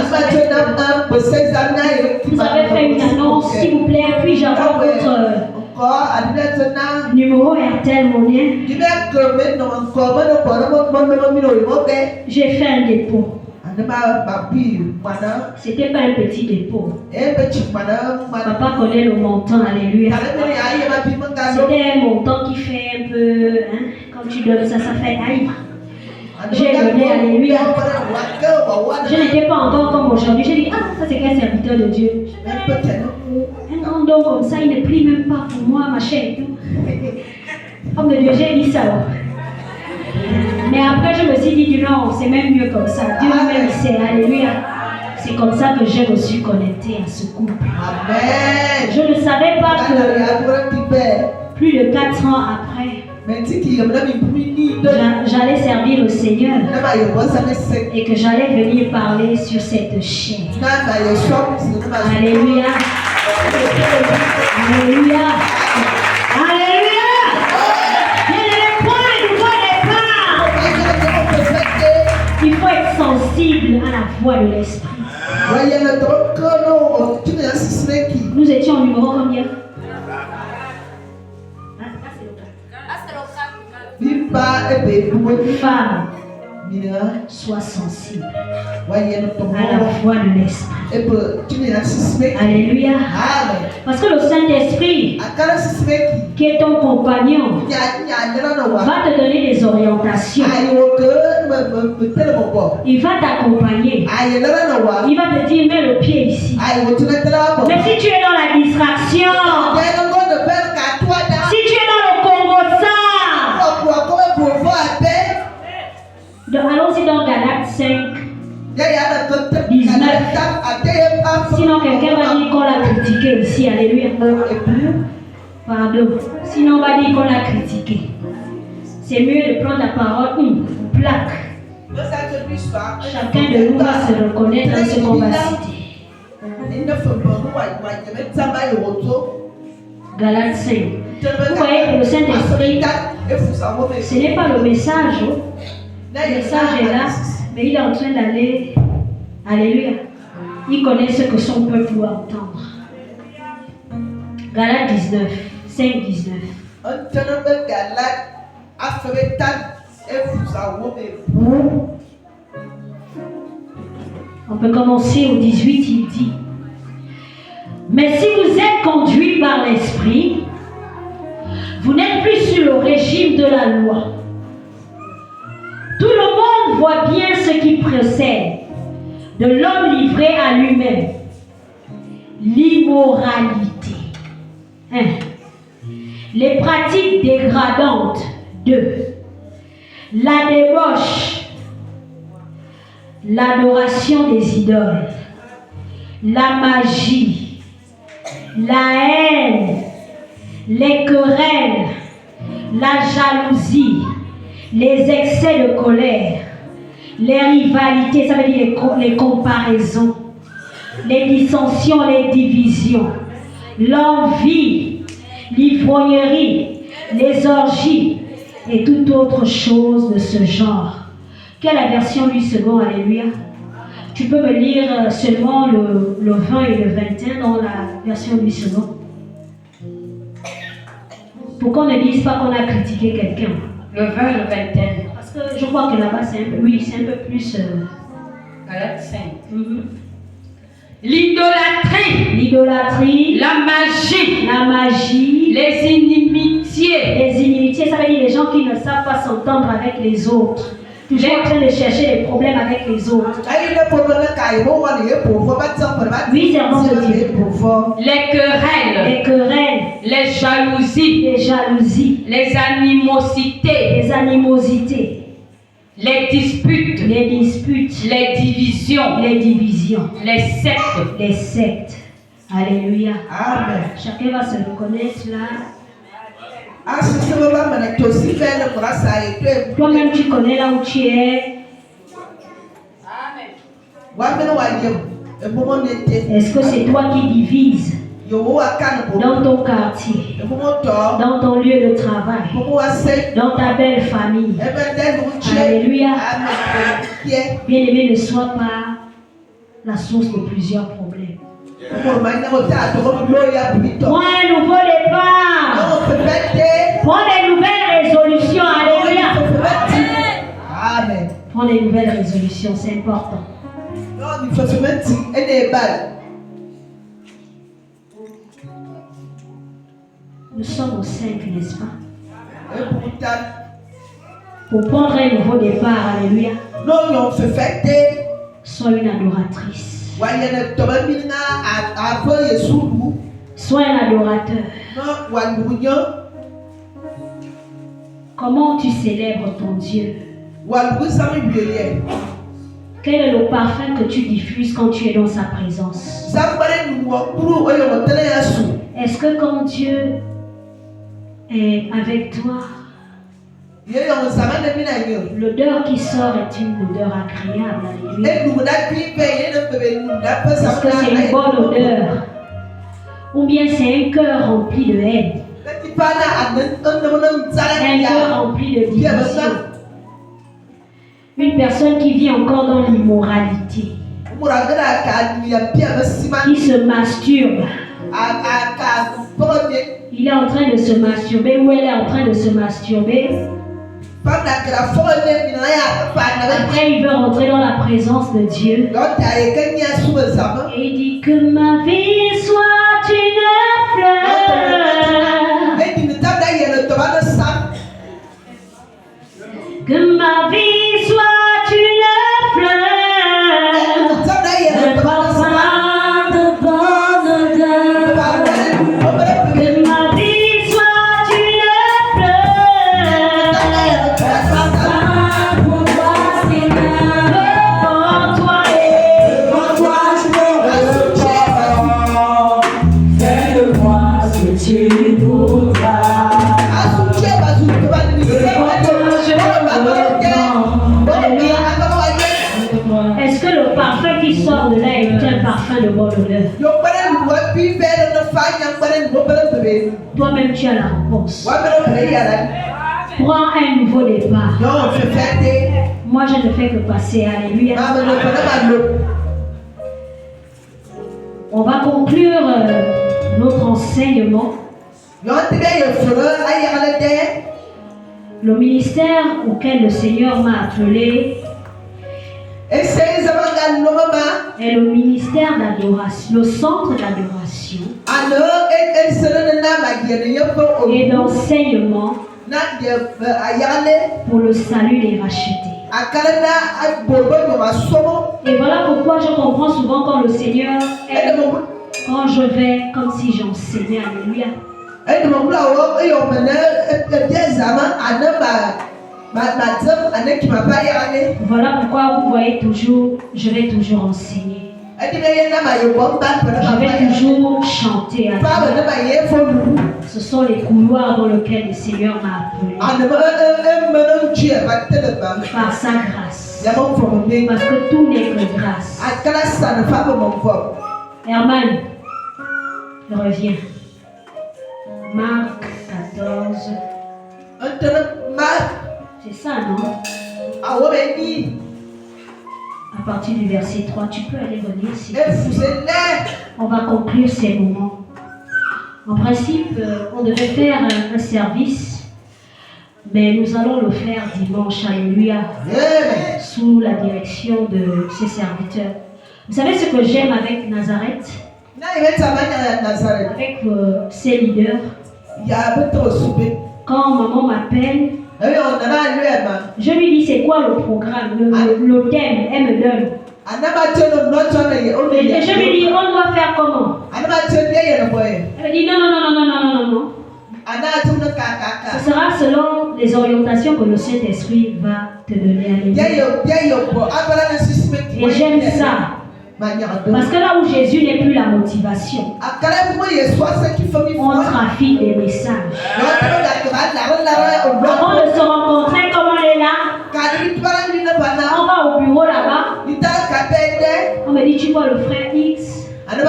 Speaker 1: vous avez fait une annonce, s'il vous plaît, puis-je avoir votre numéro RTL monnaie? J'ai fait un dépôt. C'était pas un petit dépôt. Papa connaît le montant, alléluia. C'était un montant qui fait un peu, hein, quand tu donnes ça, ça fait aïe. J'ai donné, alléluia. Je n'étais pas encore comme aujourd'hui. J'ai dit, ah, ça c'est qu'un serviteur de Dieu. Un grand don comme ça, il ne prie même pas pour moi, ma chère et tout. Homme de Dieu, j'ai dit ça. Mais après, je me suis dit, non, c'est même mieux comme ça. Dieu même sait, alléluia. C'est comme ça que j'ai reçu connecté à ce couple. Amen. Je ne savais pas que plus de 4 ans après, j'allais servir le Seigneur et que j'allais venir parler sur cette chaîne. Alléluia. Alléluia. Alléluia. Il faut être sensible à la voix de l'esprit. Nous étions au numéro combien? Femme, sois sensible à la voix de l'esprit. Alléluia. Parce que le Saint-Esprit, qui est ton compagnon, va te donner des orientations. Il va t'accompagner. Il va te dire, mets le pied ici. Mais si tu es dans la nation. Si tu es dans le Congo, ça. Allons-y dans Galates 5, 19. Sinon, quelqu'un va dire qu'on l'a critiqué ici. Alléluia. Pardon. Sinon, on va dire qu'on l'a critiqué. C'est mieux de prendre la parole, plaque. Chacun de nous va se reconnaître dans ce qu'on va citer. Galates 5. Vous voyez que le Saint-Esprit, ce n'est pas le message. Le message est là, mais il est en train d'aller. Alléluia. Il connaît ce que son peuple doit entendre. Galates 19, 5, 19. On peut commencer au 18, il dit: mais si vous êtes conduits par l'Esprit, vous n'êtes plus sur le régime de la loi. Tout le monde voit bien ce qui précède de l'homme livré à lui-même. L'immoralité. 1. Les pratiques dégradantes. 2. La débauche. L'adoration des idoles. La magie. La haine. Les querelles. La jalousie. Les excès de colère. Les rivalités, ça veut dire les comparaisons, les dissensions, les divisions, l'envie, l'ivrognerie, les orgies et toute autre chose de ce genre. Quelle est la version 8 secondes, alléluia? Tu peux me lire seulement le 20 et le 21 dans la version 8 secondes. Pour qu'on ne dise pas qu'on a critiqué quelqu'un. Le 20 et le 21. Parce que je crois que là-bas, c'est un peu, c'est un peu plus...
Speaker 4: Galates 5. L'idolâtrie. La magie. Les inimitiés. Ça veut dire les gens qui ne savent pas s'entendre avec les autres. Toujours en train de chercher des problèmes avec les autres. Oui, servant de Dieu.
Speaker 1: Les querelles.
Speaker 4: Les jalousies. Les animosités. Les disputes.
Speaker 1: Les
Speaker 4: divisions. Les
Speaker 1: sectes. Alléluia.
Speaker 3: Amen.
Speaker 1: Chacun va se reconnaître là. Toi-même, tu connais là où tu es. Est-ce que c'est toi qui divises dans ton quartier, dans ton lieu de travail, dans ta belle famille? Alléluia. Bien-aimé, ne sois pas la source de plusieurs problèmes. Prends un nouveau départ. Prends des nouvelles résolutions. Alléluia.
Speaker 3: Amen.
Speaker 1: Prends des nouvelles résolutions, c'est important. Nous sommes au 5, n'est-ce pas? Pour prendre un nouveau départ, alléluia. Sois une adoratrice. Sois un adorateur. Comment tu célèbres ton Dieu? Quel est le parfum que tu diffuses quand tu es dans sa présence? Est-ce que quand Dieu est avec toi, l'odeur qui sort est une odeur agréable? Est-ce que c'est une bonne odeur? Ou bien c'est un cœur rempli de haine? Un cœur rempli de division? Une personne qui vit encore dans l'immoralité, qui se masturbe. Il est en train de se masturber ou elle est en train de se masturber. Après, il veut rentrer dans la présence de Dieu. Et il dit que ma vie soit une fleur. Que ma vie soit une fleur. Le parfum de bonne odeur. douleur. Toi-même, tu as la réponse. Prends un nouveau départ. Moi, je ne fais que passer. Alléluia. On va conclure notre enseignement. Le ministère auquel le Seigneur m'a appelé est le ministère d'adoration, le centre d'adoration et d'enseignement pour le salut des rachetés. Et voilà pourquoi je comprends souvent quand le Seigneur est, quand je vais comme si j'enseignais. Alléluia. Voilà pourquoi vous voyez toujours, je vais toujours enseigner. Je vais toujours chanter. Ce sont les couloirs dans lesquels le Seigneur m'a appelé. Par sa grâce. Parce que tout n'est que grâce. Herman, je reviens. Marc 14. C'est ça, non? À partir du verset 3, tu peux aller relire si tu veux. On va conclure ces moments. En principe, on devait faire un service, mais nous allons le faire dimanche, alléluia, sous la direction de ses serviteurs. Vous savez ce que j'aime avec Nazareth? Avec ses leaders. Quand maman m'appelle, je lui dis c'est quoi le programme, le thème, elle me donne. Et je lui dis on doit faire comment? Elle me dit non. Ce sera selon les orientations que le Saint-Esprit va te donner. Et j'aime ça. Parce que là où Jésus n'est plus la motivation, on trafique des messages. Avant de se rencontrer comme on est là, on va au bureau là-bas. On me dit tu vois le frère X, le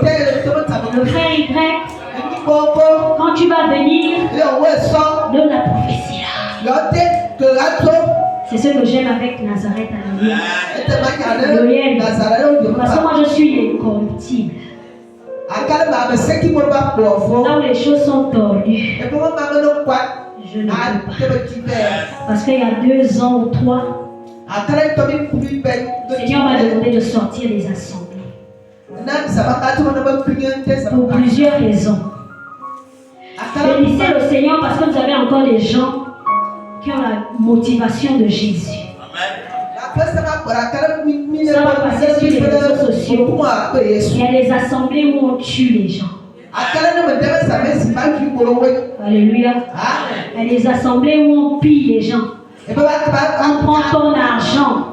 Speaker 1: frère Y. Quand tu vas venir, donne la prophétie là. C'est ce que j'aime avec Nazareth, alléluia. Parce que moi je suis incorruptible. Là où les choses sont tordues, je ne peux pas. Parce qu'il y a 2 ans ou 3, le Seigneur m'a demandé de sortir des assemblées. Pour plusieurs raisons. Bénissez le Seigneur parce que vous avez encore des gens qui ont la motivation de Jésus. Ça va passer sur les réseaux sociaux. Il y a des assemblées où on tue les gens. Alléluia. Il y a des assemblées où on pille les gens. On prend ton argent.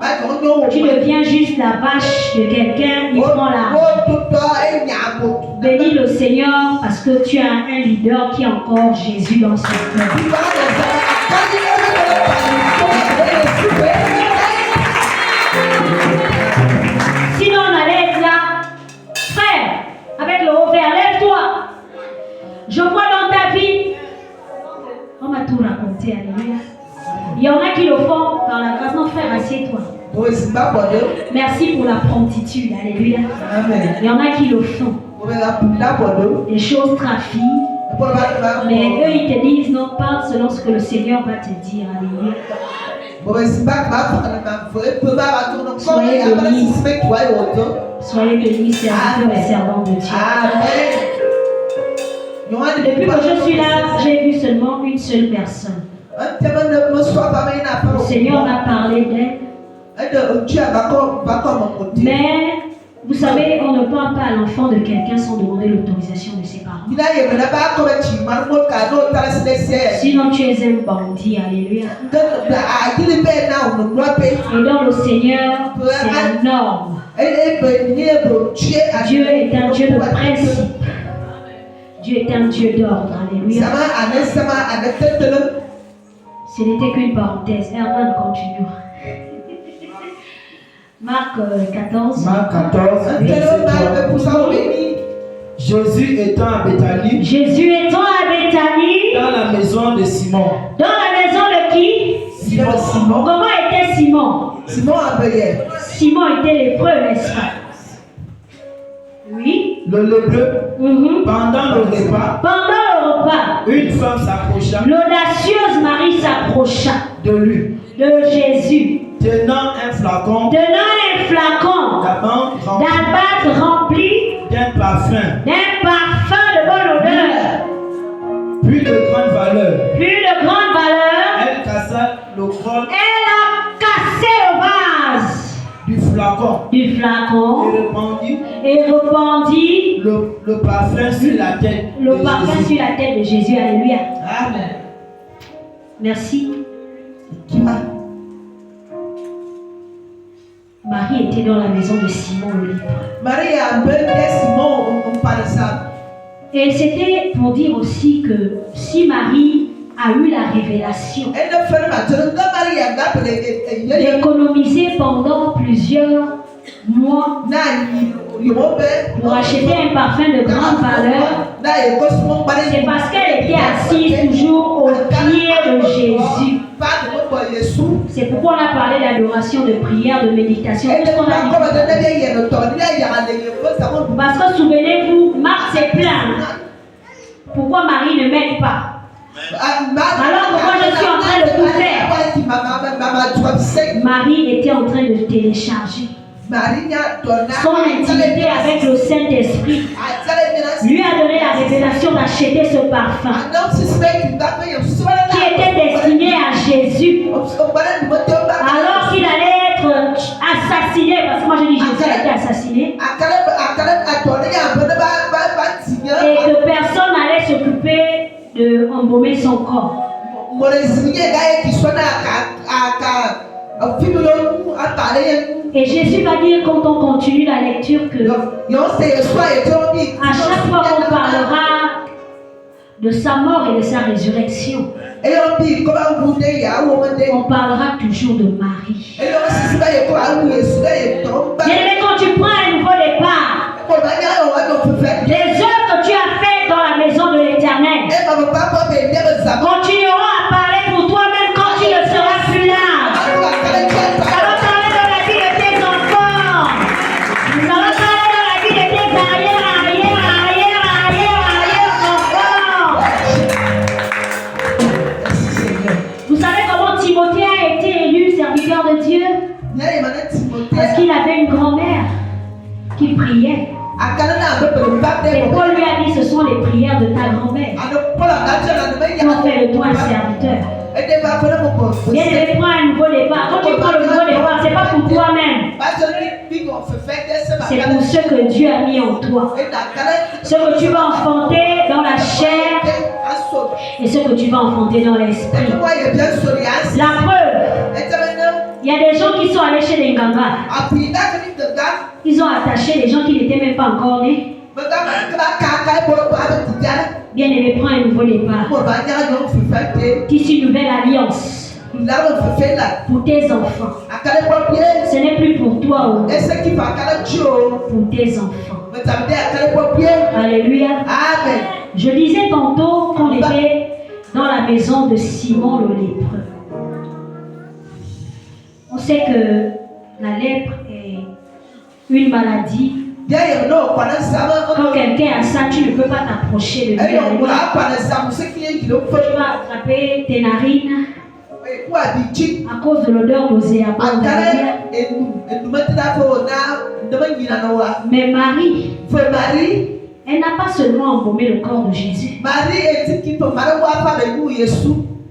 Speaker 1: Tu deviens juste la vache de quelqu'un, il prend l'argent. Bénis le Seigneur parce que tu as un leader qui a encore Jésus dans son cœur. Sinon on allait être là. Frère, avec le haut vert, lève-toi. Je vois dans ta vie. On m'a tout raconté, alléluia. Il y en a qui le font par la grâce. Non, frère, assieds-toi. Merci pour la promptitude, alléluia. Il y en a qui le font. Les choses trafiquent. Mais eux, ils te disent non, parle selon ce que le Seigneur va te dire, alléluia. Soyez bénis, serviteurs et servants de Dieu. Depuis que je suis là, j'ai vu seulement une seule personne. Le Seigneur m'a parlé d'elle. Mais vous savez, on ne parle pas à l'enfant de quelqu'un sans demander l'autorisation de ses parents. Sinon tu es un bandit, alléluia. Et dans le Seigneur, c'est la norme. Dieu est un Dieu de principe. Dieu est un Dieu d'ordre, alléluia. Ce n'était qu'une parenthèse. Herman continue.
Speaker 4: Marc 14.
Speaker 2: Marc 14, verset 3. Jésus étant à Béthanie, dans la maison de Simon.
Speaker 4: Dans la maison de qui?
Speaker 3: Simon.
Speaker 4: Comment était Simon?
Speaker 3: Simon appelait.
Speaker 4: Simon était lépreux, n'est-ce pas? Oui.
Speaker 2: Le lépreux, pendant le repas, une femme s'approcha,
Speaker 4: l'audacieuse Marie s'approcha
Speaker 2: de lui,
Speaker 4: de Jésus,
Speaker 2: tenant un flacon
Speaker 4: d'albâtre rempli
Speaker 2: d'un parfum
Speaker 4: de bonne odeur,
Speaker 2: plus de grande valeur.
Speaker 4: Elle
Speaker 2: Elle cassa le col
Speaker 4: a cassé le vase
Speaker 2: du flacon
Speaker 4: et répandit
Speaker 2: le parfum sur la tête
Speaker 4: de Jésus. Alléluia.
Speaker 3: Amen.
Speaker 4: Merci. Marie était dans la maison de Simon le lépreux.
Speaker 3: Marie a appelé Simon, on parle ça.
Speaker 4: Et c'était pour dire aussi que si Marie a eu la révélation d'économiser pendant plusieurs mois pour acheter un parfum de grande valeur, c'est parce qu'elle était assise toujours au pied de Jésus. C'est pourquoi on a parlé d'adoration, de prière, de méditation. Parce que souvenez-vous, Marc s'est plaint. Pourquoi Marie ne m'aide pas? Alors que moi je suis en train de tout faire. Marie était en train de télécharger. Son intimité avec le Saint-Esprit lui a donné la révélation d'acheter ce parfum qui était destiné à Jésus. Alors qu'il allait être assassiné, parce que moi je dis Jésus a été assassiné, et que personne n'allait s'occuper de embaumer son corps. Et Jésus va dire quand on continue la lecture que à chaque fois qu'on parlera de sa mort et de sa résurrection, on parlera toujours de Marie. Bien-aimé, quand tu prends un nouveau départ, les œuvres que tu as faites dans la maison de l'Éternel continueront à parler pour toi-même quand tu ne seras plus là. Ça va parler dans la vie de tes enfants. Ça va parler dans la vie de tes enfants. Vous savez comment Timothée a été élu serviteur de Dieu? Parce qu'il avait une grand-mère qui priait. Et Paul lui a dit, ce sont les prières de ta grand-mère qui ont fait de toi un serviteur. Bien aimé, prends un nouveau départ. Quand tu prends le nouveau départ, ce n'est pas pour toi-même. C'est pour ce que Dieu a mis en toi. Ce que tu vas enfanter dans la chair et ce que tu vas enfanter dans l'esprit. La preuve, il y a des gens qui sont allés chez les Nganga. Ils ont attaché des gens qui n'étaient même pas encore nés. Bien aimé, prends un nouveau départ. Ici, une nouvelle alliance pour tes enfants. Ce n'est plus pour toi, pour tes enfants. Alléluia.
Speaker 3: Amen.
Speaker 4: Je disais tantôt qu'on était dans la maison de Simon le lépreux. On sait que la lèpre est une maladie. Quand quelqu'un a ça, tu ne peux pas t'approcher de lui. Tu vas attraper tes narines à cause de l'odeur nauséabonde. Mais Marie, elle n'a pas seulement embaumé le corps de Jésus.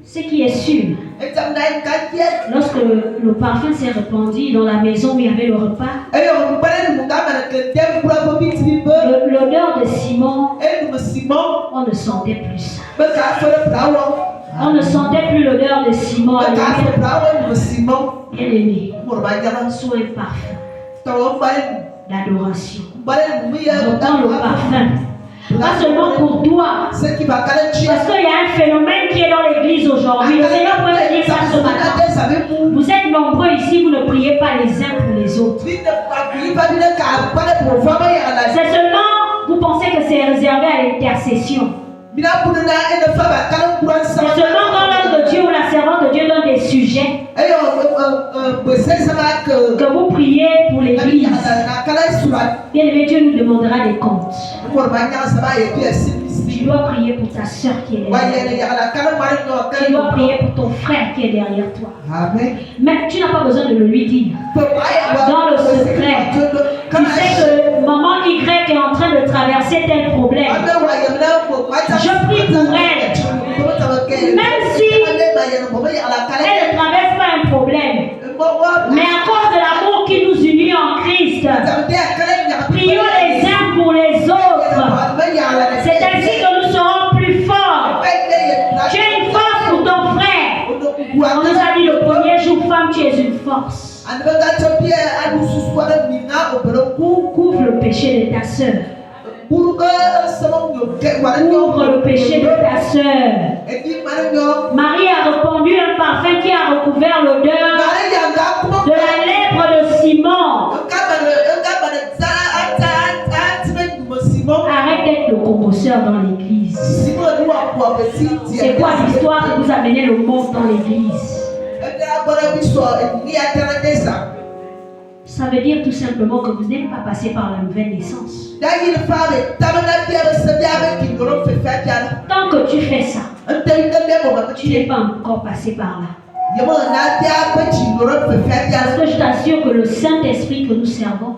Speaker 4: Ce qui est sûr, lorsque le parfum s'est répandu dans la maison où il y avait le repas, l'odeur de Simon, on ne sentait plus ça. On ne sentait plus l'odeur de Simon. Bien aimé, soit un parfum d'adoration. J'entends le parfum.
Speaker 1: Pas seulement pour toi. Parce qu'il y a un phénomène qui est dans l'église aujourd'hui. Le Seigneur peut dire ça ce matin. Vous êtes nombreux ici, vous ne priez pas les uns pour les autres. C'est seulement, vous pensez que c'est réservé à l'intercession. C'est seulement quand l'homme de Dieu ou la servante de Dieu donne des sujets que vous priez pour l'église. Bien aimé, Dieu nous demandera des comptes. Tu dois prier pour ta soeur qui est derrière toi. Tu dois prier pour ton frère qui est derrière toi. Mais tu n'as pas besoin de le lui dire. Dans le secret, tu sais que maman Y est en train de traverser tel problème. Je prie pour elle. Même si elle ne traverse pas un problème, mais à cause de l'amour qui nous unit en Christ, prions les uns pour les autres. C'est ainsi que nous serons plus forts. Tu es une force pour ton frère. On nous a dit le premier jour, femme, tu es une force. Couvre le péché de ta soeur. Couvre le péché de ta soeur. Marie a répandu un parfum qui a recouvert l'odeur de la lèpre de Simon. Arrête d'être le composteur dans l'église. C'est quoi l'histoire que vous amenez le monde dans l'église? Ça veut dire tout simplement que vous n'êtes pas passé par la nouvelle naissance. Tant que tu fais ça, tu n'es pas encore passé par là. Parce que je t'assure que le Saint-Esprit que nous servons,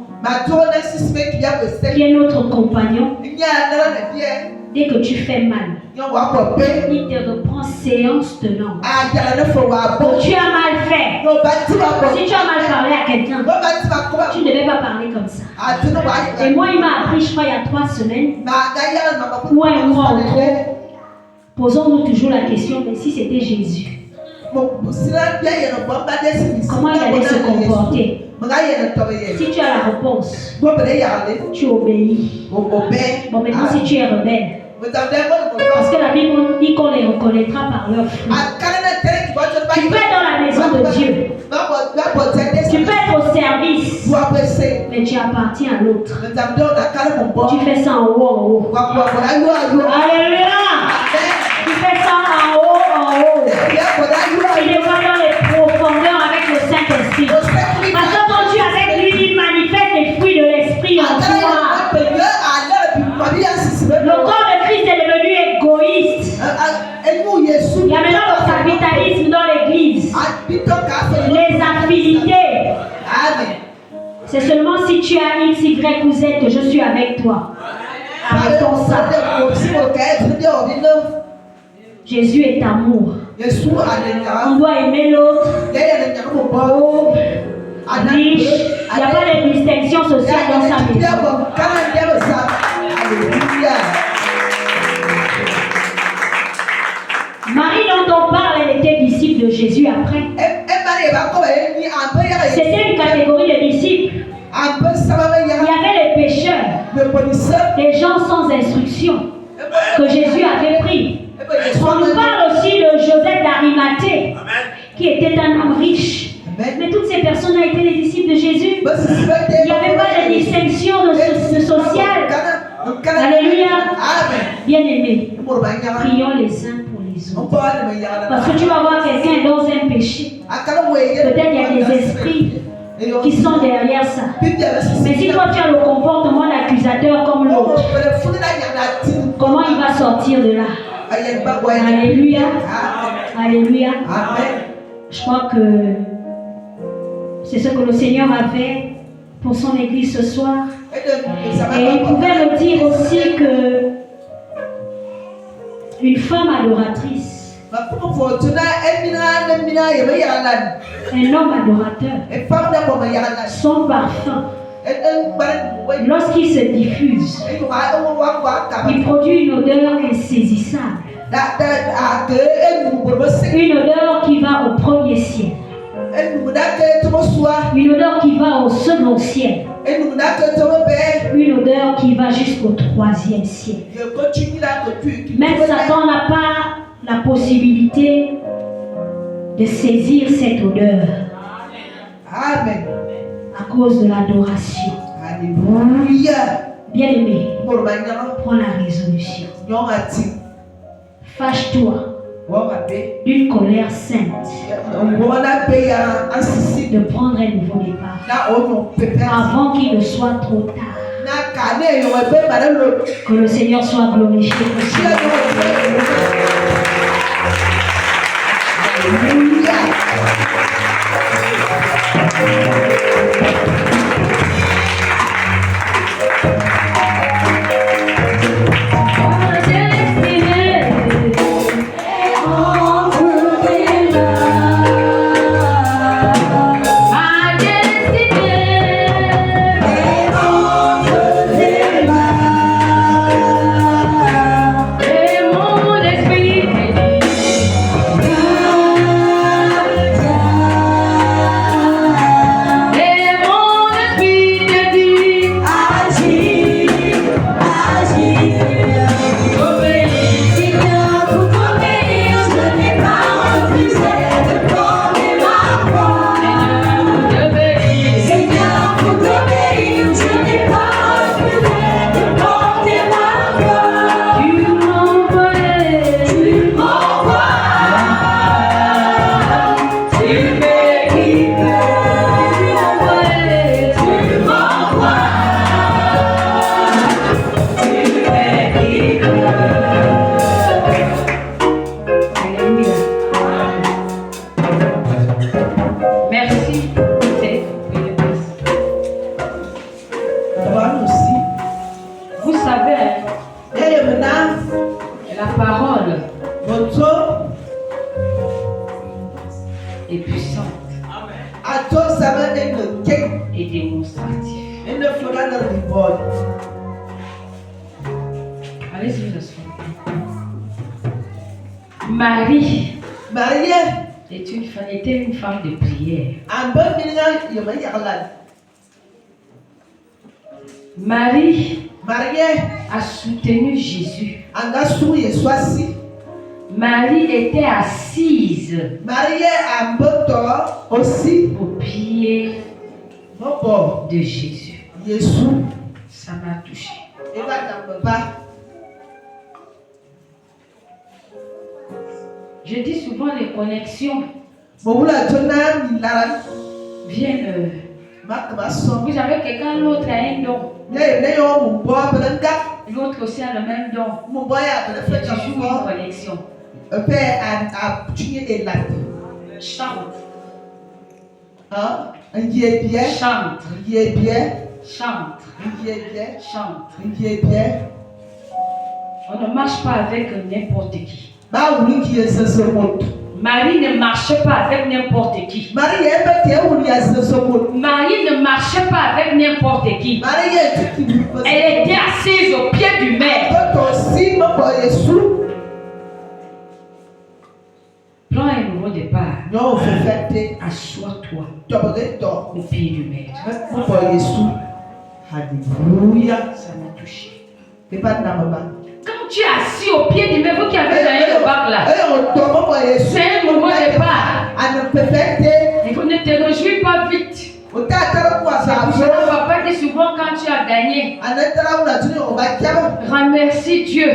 Speaker 1: qui est notre compagnon, dès que tu fais mal, il te reprend séance tenante. Tu as mal fait. Si tu as mal parlé à quelqu'un, tu ne devais pas parler comme ça. Et moi, il m'a appris, je crois, il y a 3 semaines, ou un mois ou trop, posons-nous toujours la question, mais si c'était Jésus, comment il allait se comporter? Si tu as la réponse, tu obéis. Bon, maintenant, si tu es rebelle, parce que la Bible dit qu'on les reconnaîtra par leurs fruits. Tu peux être dans la maison de Dieu. Tu peux être au service, mais tu appartiens à l'autre. Tu fais ça en haut, Alléluia. Tu fais ça en haut, Il est pas dans les profondeurs avec le Saint-Esprit. Parce que quand tu es avec lui, il manifeste les fruits de l'Esprit en toi. Le corps de Christ est devenu égoïste. Il y a maintenant le capitalisme dans l'église. Les affinités. C'est seulement si tu as X, Y ou Z que je suis avec toi. Arrêtons ça. Jésus est amour. On doit aimer l'autre. Pauvre, riche. Il n'y a pas de distinction sociale dans sa maison. Marie dont on parle, elle était disciple de Jésus après. C'était une catégorie de disciples. Il y avait les pécheurs, les gens sans instruction que Jésus avait pris. On nous parle aussi de Joseph d'Arimathée, qui était un homme riche. Mais toutes ces personnes ont été les disciples de Jésus. Il n'y avait pas de distinction de sociale. Alléluia. Bien-aimés, prions les uns pour les autres. Parce que tu vas voir quelqu'un dans un péché. Peut-être il y a des esprits qui sont derrière ça. Mais si toi tu as le comportement d'accusateur comme l'autre, comment il va sortir de là? Alléluia. Alléluia. Je crois que c'est ce que le Seigneur a fait pour son église ce soir. Et il pouvait me dire aussi que une femme adoratrice, un homme adorateur, son parfum, lorsqu'il se diffuse, il produit une odeur insaisissable. Une odeur qui va au premier ciel. Une odeur qui va au second ciel. Une odeur qui va jusqu'au 3e ciel. Même Satan n'a pas la possibilité de saisir cette odeur.
Speaker 3: Amen.
Speaker 1: À cause de l'adoration.
Speaker 3: Alléluia.
Speaker 1: Bien-aimé, prends la résolution. Fâche-toi d'une colère sainte de prendre un nouveau départ avant qu'il ne soit trop tard. Que le Seigneur soit glorifié.
Speaker 3: Alléluia.
Speaker 1: Marie était une femme de prière. Marie a soutenu Jésus. Marie était assise au pied de Jésus. Ça m'a touché. Je dis souvent les connexions viennent. Vous avez quelqu'un, l'autre a un don. L'autre aussi a le même don. C'est toujours une connexion. Chante. Chante. Chante. Chante. On ne marche pas avec n'importe qui. Marie ne marchait pas avec n'importe qui. Marie ne marchait pas avec n'importe qui. Elle était assise au pied du maître. Prends un nouveau départ. Assois-toi au pied du maître.
Speaker 3: Alléluia.
Speaker 1: Ça m'a touché. Quand tu es assis au pied du maître, vous qui avez gagné le bac là, c'est un nouveau départ. Et vous ne te réjouis pas vite. Papa dit souvent quand tu as gagné, remercie Dieu.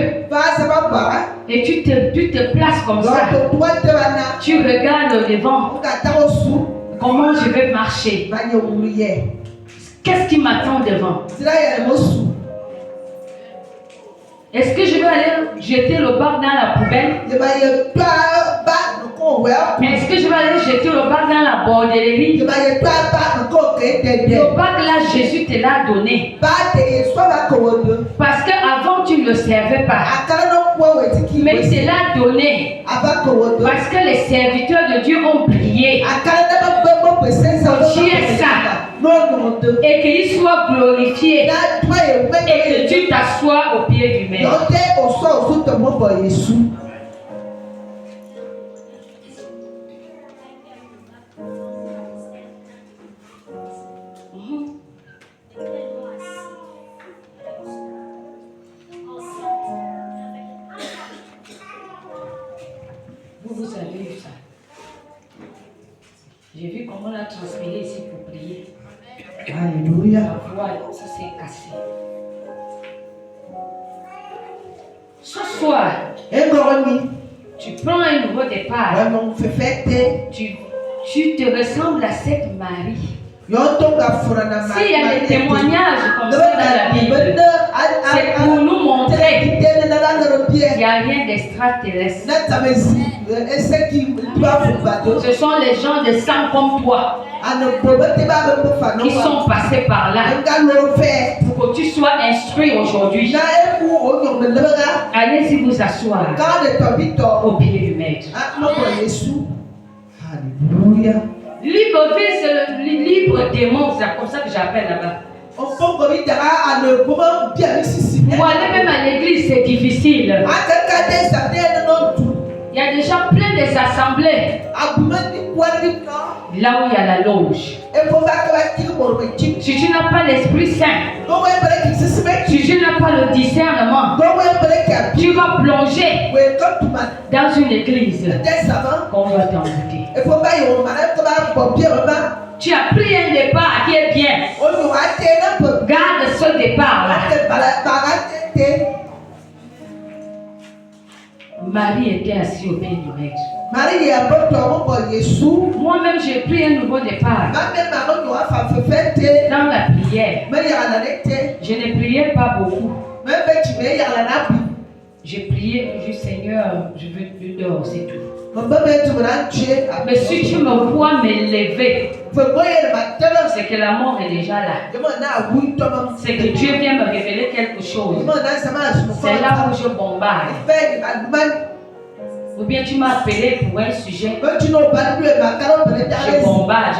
Speaker 1: Et tu te places comme ça. Tu regardes au devant. Comment je vais marcher? Qu'est-ce qui m'attend devant? Est-ce que je vais aller jeter le bac dans la poubelle? Est-ce que je vais aller jeter le bac dans la bordellerie? Le bac là, Jésus te l'a donné. Parce qu'avant, tu ne le servais pas. Mais il te l'a donné. Parce que les serviteurs de Dieu ont prié. Tu es ça. Et qu'il soit glorifié. Et que tu t'assoies au pied du maître. que vous avez vu ça. J'ai vu comment on a transpiré ici pour prier.
Speaker 3: Alléluia.
Speaker 1: La voix, ça s'est cassé. Ce soir, tu prends un nouveau départ. Tu te ressembles à cette Marie. S'il y a des témoignages comme ça dans la Bible, c'est pour nous montrer qu'il n'y a rien d'extraterrestre. Ce sont les gens de sang comme toi qui sont passés par là pour que tu sois instruit aujourd'hui. Allez-y vous asseoir au pied du maître.
Speaker 3: Alléluia.
Speaker 1: Libreville, c'est le libre démon, c'est comme ça que j'appelle là-bas. Pour aller même à l'église, c'est difficile. Il y a déjà plein des assemblées. Là où il y a la loge. Si tu n'as pas l'Esprit Saint, si tu n'as pas le discernement, tu vas plonger dans une église qu'on va t'embouter. Tu as pris un départ qui est bien. Garde ce départ-là. Marie était assise au pied du maître. Moi-même, j'ai pris un nouveau départ. Dans la prière, je ne priais pas beaucoup. J'ai prié toujours, Seigneur, je veux plus d'or, c'est tout. Mais si tu me vois me lever, c'est que la mort est déjà là. C'est que Dieu vient me révéler quelque chose. C'est là où je bombarde. Ou bien tu m'as appelé pour un sujet. Je bombarde,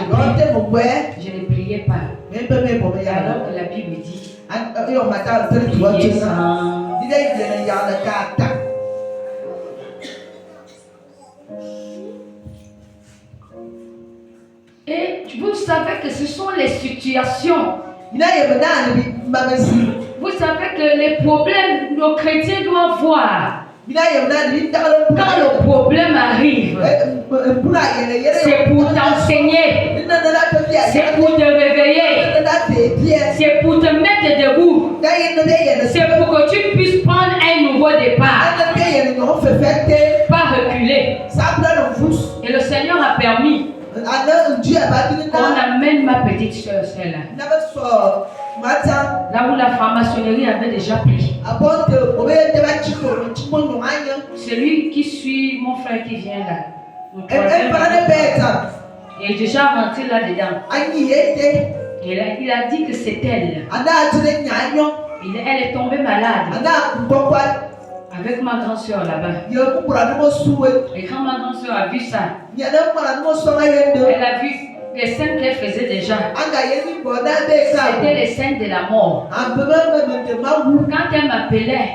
Speaker 1: je ne priais pas. Alors que la Bible dit, priez sans... Et vous savez que ce sont les situations. Vous savez que les problèmes, nos chrétiens doivent voir. Quand le problème arrive, c'est pour t'enseigner, c'est pour te réveiller, c'est pour te mettre debout, c'est pour que tu puisses prendre un nouveau départ, pas reculer. Et le Seigneur a permis qu'on amène ma petite soeur, celle-là. Là où la franc-maçonnerie avait déjà pris. Celui qui suit mon frère qui vient là. Il est déjà rentré là-dedans. Et là, il a dit que c'est elle. Elle est tombée malade. Avec ma grand-soeur là-bas. Et quand ma grand-soeur a vu ça, elle a vu les scènes qu'elle faisait déjà. C'était les scènes de la mort. Quand elle m'appelait,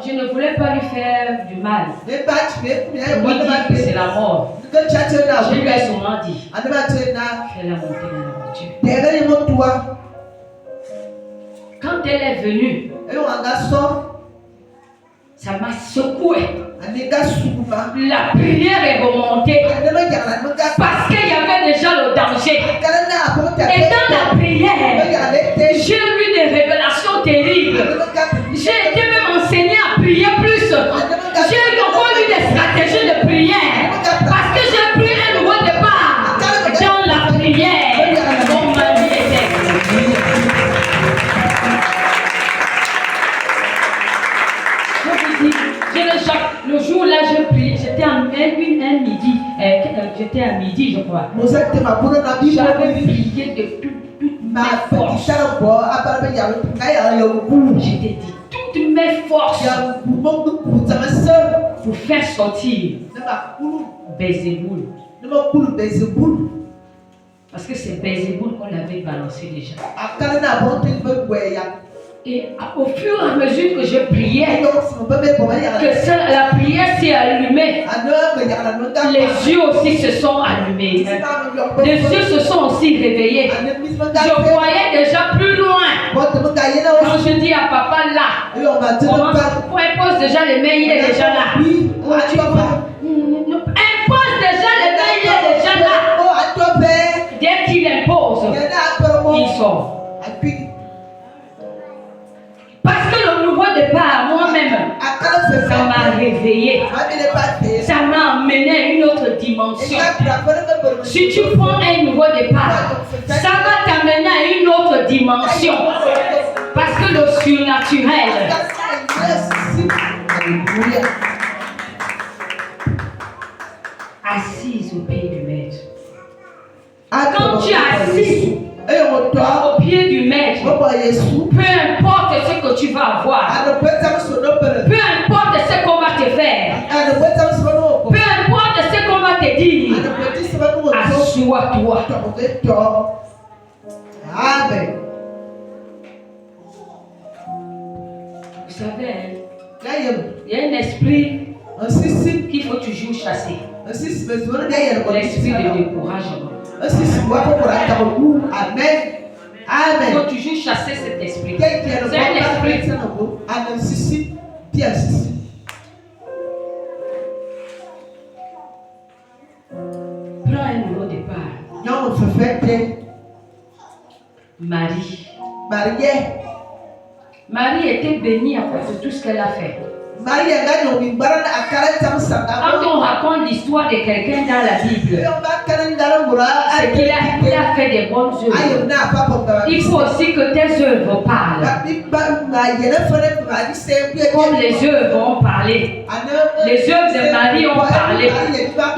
Speaker 1: je ne voulais pas lui faire du mal. Lui dire que c'est la mort. Je lui ai souvent dit, fais-la monter dans la voiture. Quand elle est venue, ça m'a secoué. La prière est remontée parce qu'il y avait déjà le danger. Et dans la prière, j'ai eu des révélations terribles. J'ai été même enseignée à prier plus. J'ai encore eu des stratégies de prière parce que j'ai pris un nouveau départ dans la prière. Comme ma vie était. Le jour-là, j'ai prié, j'étais à midi, j'étais à midi, je crois. J'avais prié de toutes mes forces. J'étais dit, toutes mes forces pour faire sortir Bézéboul. Parce que c'est Bézéboul qu'on avait balancé déjà. Et au fur et à mesure que je priais, que la prière s'est allumée, les yeux aussi se sont allumés. Les yeux se sont aussi réveillés. Je voyais déjà plus loin. Quand je dis à papa là, on pose déjà les mains, il est déjà là. Tu vois, il sort. Parce que le nouveau départ, moi-même, ça m'a réveillé. Ça m'a amené à une autre dimension. Si tu prends un nouveau départ, ça va t'amener à une autre dimension. Parce que le surnaturel. Assise au pied du maître. Quand tu es assis au pied du maître, peu importe ce que tu vas avoir, peu importe ce qu'on va te faire, peu importe ce qu'on va te dire, assois-toi.
Speaker 3: Amen.
Speaker 1: Vous savez, il y a un esprit qu'il faut toujours chasser. L'esprit de découragement.
Speaker 3: Amen. Amen.
Speaker 1: Il faut toujours chasser cet esprit. C'est un esprit. Prends un nouveau départ. Marie était bénie à cause de tout ce qu'elle a fait. Quand on raconte l'histoire de quelqu'un dans la Bible, c'est qu'il a fait des bonnes œuvres. Il faut aussi que tes œuvres parlent. Comme les œuvres ont parlé. Les œuvres de Marie ont parlé.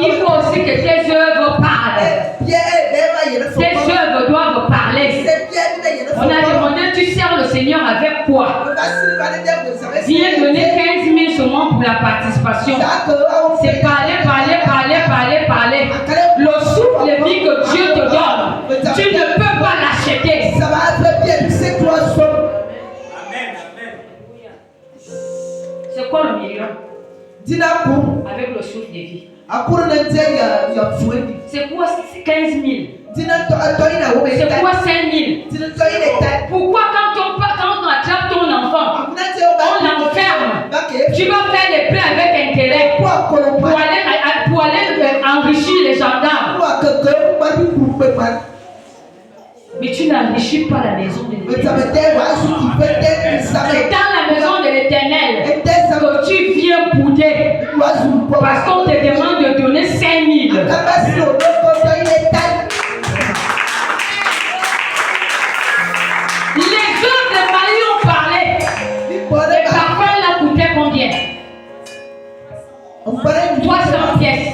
Speaker 1: Il faut aussi que tes œuvres parlent. Tes œuvres doivent parler. On a demandé, tu sers le Seigneur avec quoi? Viens donner 15 000 seulement pour la participation. C'est parler. Le souffle de vie que Dieu te donne, tu ne peux pas l'acheter. C'est quoi le million? Avec le souffle de vie. C'est quoi 15 000? C'est quoi 5 000? Pourquoi quand on attrape ton enfant, on l'enferme? Tu vas faire des plans avec intérêt pour aller enrichir les gendarmes. Mais tu n'enrichis pas la maison de l'Éternel. C'est dans la maison de l'Éternel que tu viens bouder. Parce qu'on te demande de donner 5 000. Les œuvres de Marie ont parlé. Le parfum l'a coûté combien? 300 pièces.